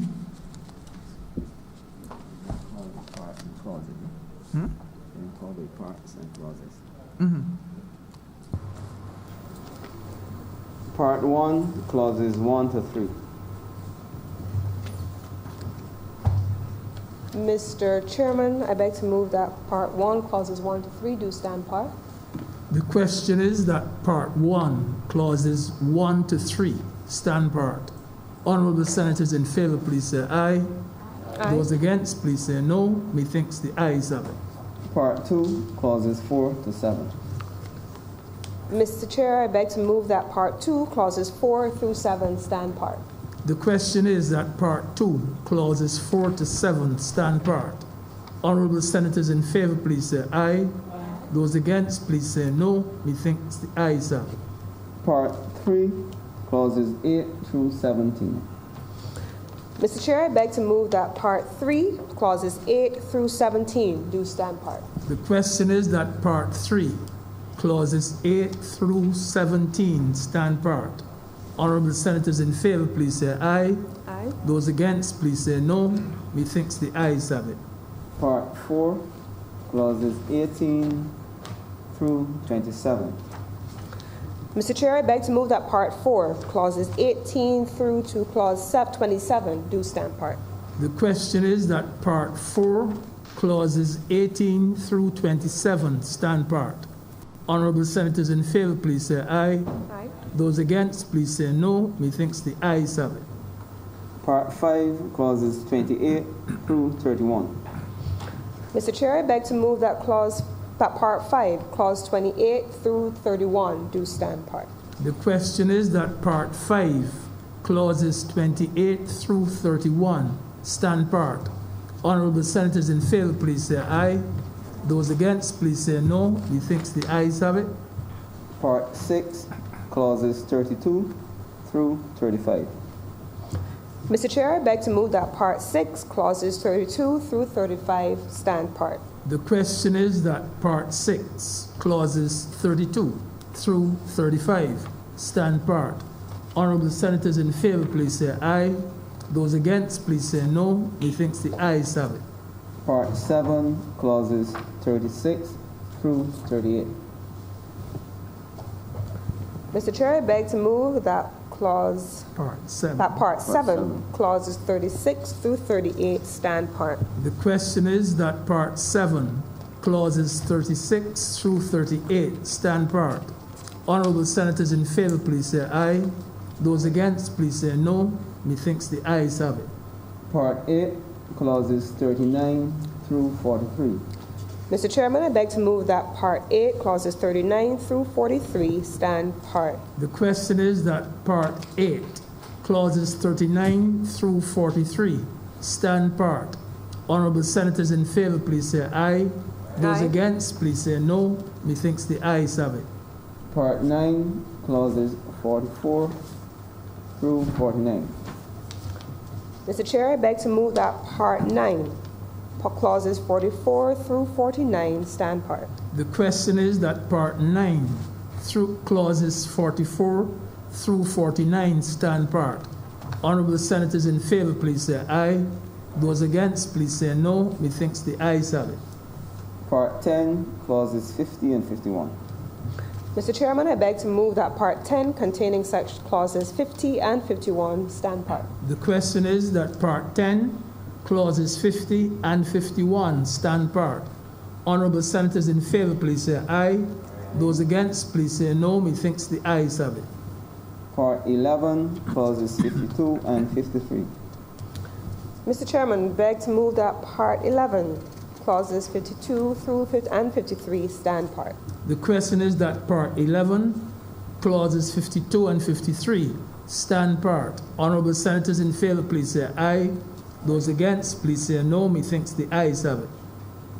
Part 1, clauses 1 to 3. Mr. Chairman, I beg to move that Part 1, clauses 1 to 3 do stand par. The question is that Part 1, clauses 1 to 3 stand part. Honourable senators in favour, please say aye. Aye. Those against, please say no. Methinks the ayes have it. Part 2, clauses 4 to 7. Mr. Chair, I beg to move that Part 2, clauses 4 through 7 stand part. The question is that Part 2, clauses 4 to 7 stand part. Honourable senators in favour, please say aye. Those against, please say no. Methinks the ayes have it. Part 3, clauses 8 through 17. Mr. Chair, I beg to move that Part 3, clauses 8 through 17 do stand part. The question is that Part 3, clauses 8 through 17 stand part. Honourable senators in favour, please say aye. Aye. Those against, please say no. Methinks the ayes have it. Part 4, clauses 18 through 27. Mr. Chair, I beg to move that Part 4, clauses 18 through to clause 27 do stand part. The question is that Part 4, clauses 18 through 27 stand part. Honourable senators in favour, please say aye. Aye. Those against, please say no. Methinks the ayes have it. Part 5, clauses 28 through 31. Mr. Chair, I beg to move that Part 5, Clause 28 through 31 do stand part. The question is that Part 5, clauses 28 through 31 stand part. Honorable Senators in favor, please say aye. Those against, please say no. Methinks the ayes have it. Part 6, clauses 32 through 35. Mr. Chair, I beg to move that Part 6, Clauses 32 through 35 stand part. The question is that Part 6, clauses 32 through 35 stand part. Honorable Senators in favor, please say aye. Those against, please say no. Methinks the ayes have it. Part 7, clauses 36 through 38. Mr. Chair, I beg to move that Part 7, Clauses 36 through 38 stand part. The question is that Part 7, clauses 36 through 38 stand part. Honorable Senators in favor, please say aye. Those against, please say no. Methinks the ayes have it. Part 8, clauses 39 through 43. Mr. Chairman, I beg to move that Part 8, Clauses 39 through 43 stand part. The question is that Part 8, clauses 39 through 43 stand part. Honorable Senators in favor, please say aye. Those Aye. against, please say no. Methinks the ayes have it. Part 9, clauses 44 through 49. Mr. Chair, I beg to move that Part 9, Clauses 44 through 49 stand part. The question is that Part 9 through clauses 44 through 49 stand part. Honorable Senators in favor, please say aye. Those against, please say no. Methinks the ayes have it. Part 10, clauses 50 and 51. Mr. Chairman, I beg to move that Part 10 containing such clauses 50 and 51 stand part. The question is that Part 10, clauses 50 and 51 stand part. Honorable Senators in favor, please say aye. Those against, please say no. Methinks the ayes have it. Part 11, clauses 52 and 53. Mr. Chairman, beg to move that Part 11, clauses 52 through and 53 stand part. The question is that Part 11, clauses 52 and 53 stand part. Honorable Senators in favor, please say aye. Those against, please say no. Methinks the ayes have it.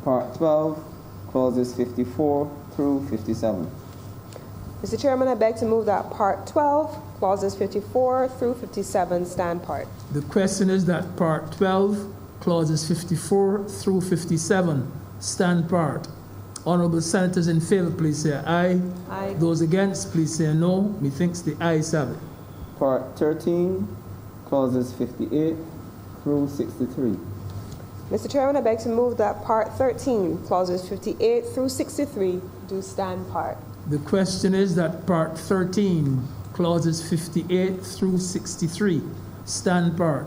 Part 12, clauses 54 through 57. Mr. Chairman, I beg to move that Part 12, clauses 54 through 57 stand part. The question is that Part 12, clauses 54 through 57 stand part. Honorable Senators in favor, please say aye. Aye. Those against, please say no. Methinks the ayes have it. Part 13, clauses 58 through 63. Mr. Chairman, I beg to move that Part 13, clauses 58 through 63 do stand part. The question is that Part 13, clauses 58 through 63 stand part.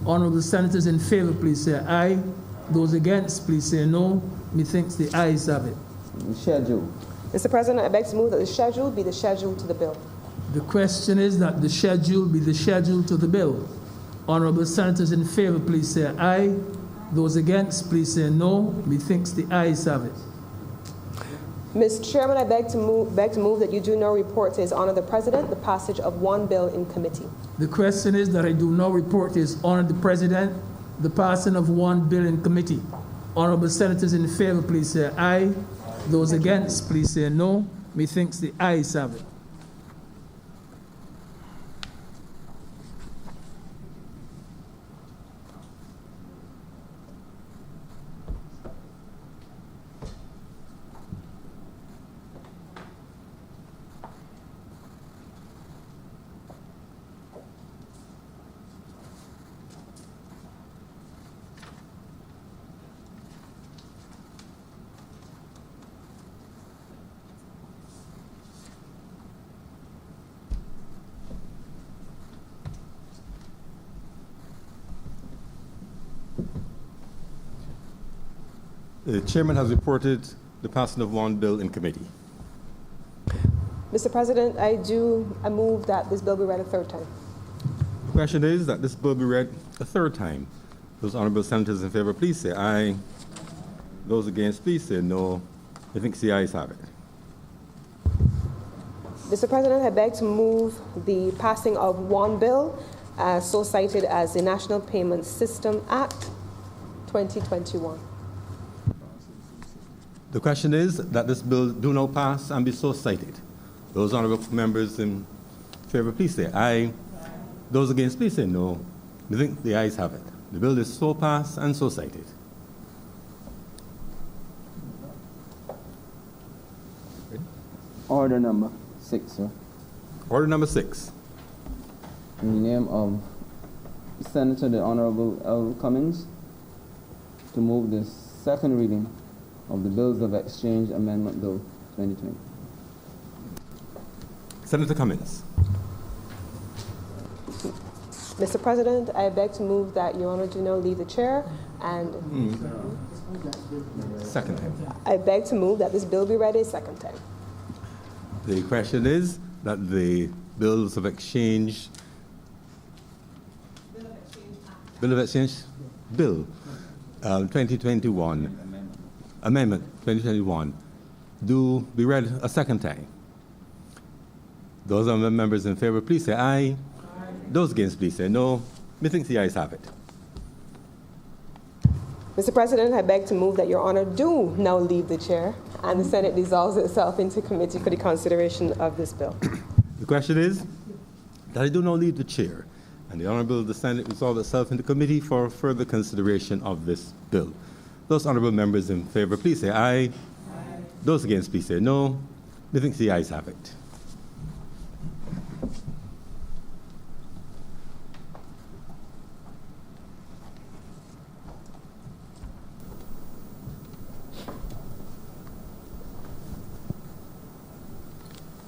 Honorable Senators in favor, please say aye. Those against, please say no. Methinks the ayes have it. Schedule. Mr. President, I beg to move that the schedule be the schedule to the bill. The question is that the schedule be the schedule to the bill. Honorable Senators in favor, please say aye. Those against, please say no. Methinks the ayes have it. Mr. Chairman, I beg to move that you do now report to His Honor the President the passage of one bill in committee. The question is that I do now report to His Honor the President the passing of one bill in committee. Honorable Senators in favor, please say aye. Those against, please say no. Methinks the ayes have it. The chairman has reported the passing of one bill in committee. Mr. President, I move that this bill be read a third time. The question is that this bill be read a third time. Those honorable senators in favor, please say aye. Those against, please say no. I think the ayes have it. Mr. President, I beg to move the passing of one bill, so cited as the National Payment System Act 2021. The question is that this bill do now pass and be so cited. Those honorable members in favor, please say aye. Those against, please say no. I think the ayes have it. The bill is so passed and so cited. Order number 6, sir. Order number 6. In the name of Senator the Honorable L. Cummings, to move the second reading of the Bills of Exchange Amendment Bill 2020. Senator Cummings. Mr. President, I beg to move that Your Honor do now leave the chair, and Second time. I beg to move that this bill be read a second time. The question is that the bills of exchange, Bill 2021, Amendment 2021, do be read a second time. Those are the members in favor, please say aye. Those against, please say no. Methinks the ayes have it. Mr. President, I beg to move that Your Honor do now leave the chair and the Senate dissolves itself into committee for the consideration of this bill. The question is that I do not leave the chair, and the Honorable the Senate resolve itself into committee for further consideration of this bill. Those honorable members in favor, please say aye. Aye. Those against, please say no. Methinks the ayes have it.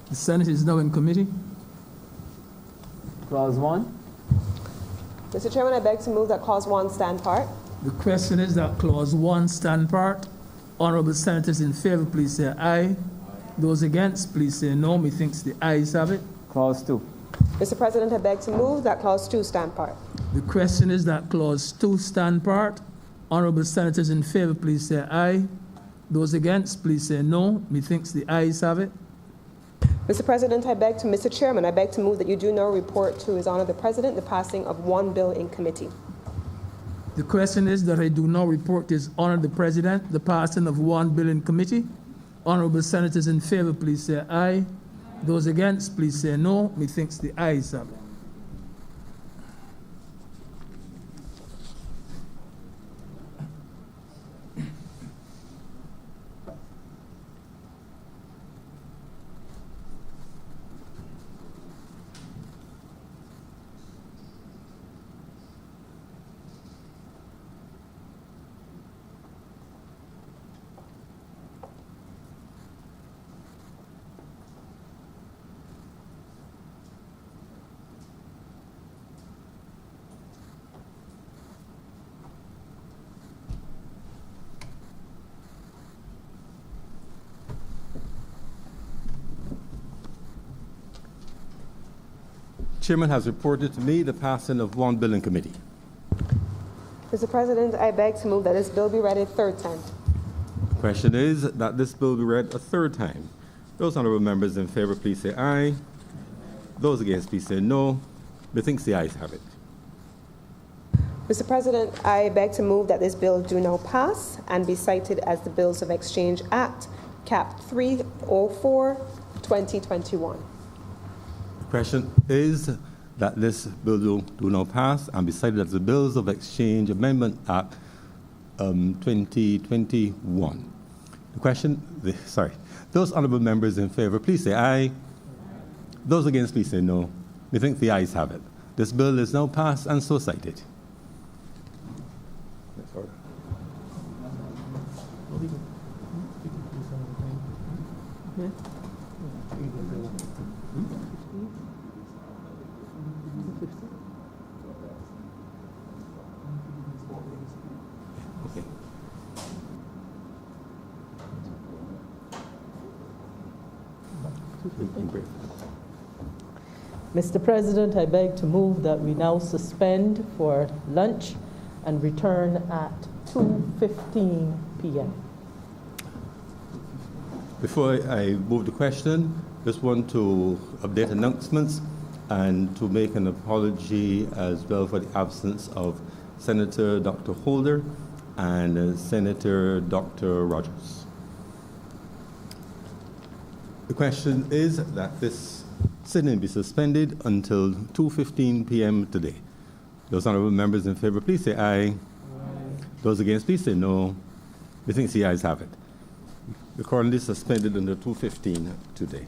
The Senate is now in committee. Clause 1. Mr. Chairman, I beg to move that Clause 1 stand part. The question is that Clause 1 stand part. Honorable senators in favor, please say aye. Those against, please say no. Methinks the ayes have it. Clause 2. Mr. President, I beg to move that Clause 2 stand part. The question is that Clause 2 stand part. Honorable senators in favor, please say aye. Those against, please say no. Methinks the ayes have it. Mr. President, Mr. Chairman, I beg to move that you do now report to His Honor the President the passing of one bill in committee. The question is that I do now report to His Honor the President the passing of one bill in committee. Honorable senators in favor, please say aye. Those against, please say no. Methinks the ayes have it. Chairman has reported to me the passing of one bill in committee. Mr. President, I beg to move that this bill be read a third time. The question is that this bill be read a third time. Those honorable members in favor, please say aye. Those against, please say no. Methinks the ayes have it. Mr. President, I beg to move that this bill do now pass and be cited as the Bills of Exchange Act, Cap 304, 2021. The question is that this bill do now pass and be cited as the Bills of Exchange Amendment Act 2021. The question, those honorable members in favor, please say aye. Those against, please say no. We think the ayes have it. This bill is now passed and so cited. Mr. President, I beg to move that we now suspend for lunch and return at 2:15 p.m. Before I move the question, just want to update announcements and to make an apology as well for the absence of Senator Dr. Holder and Senator Dr. Rogers. The question is that this sitting be suspended until 2:15 p.m. today. Those honorable members in favor, please say aye. Aye. Those against, please say no. We think the ayes have it. Accordingly suspended until 2:15 today.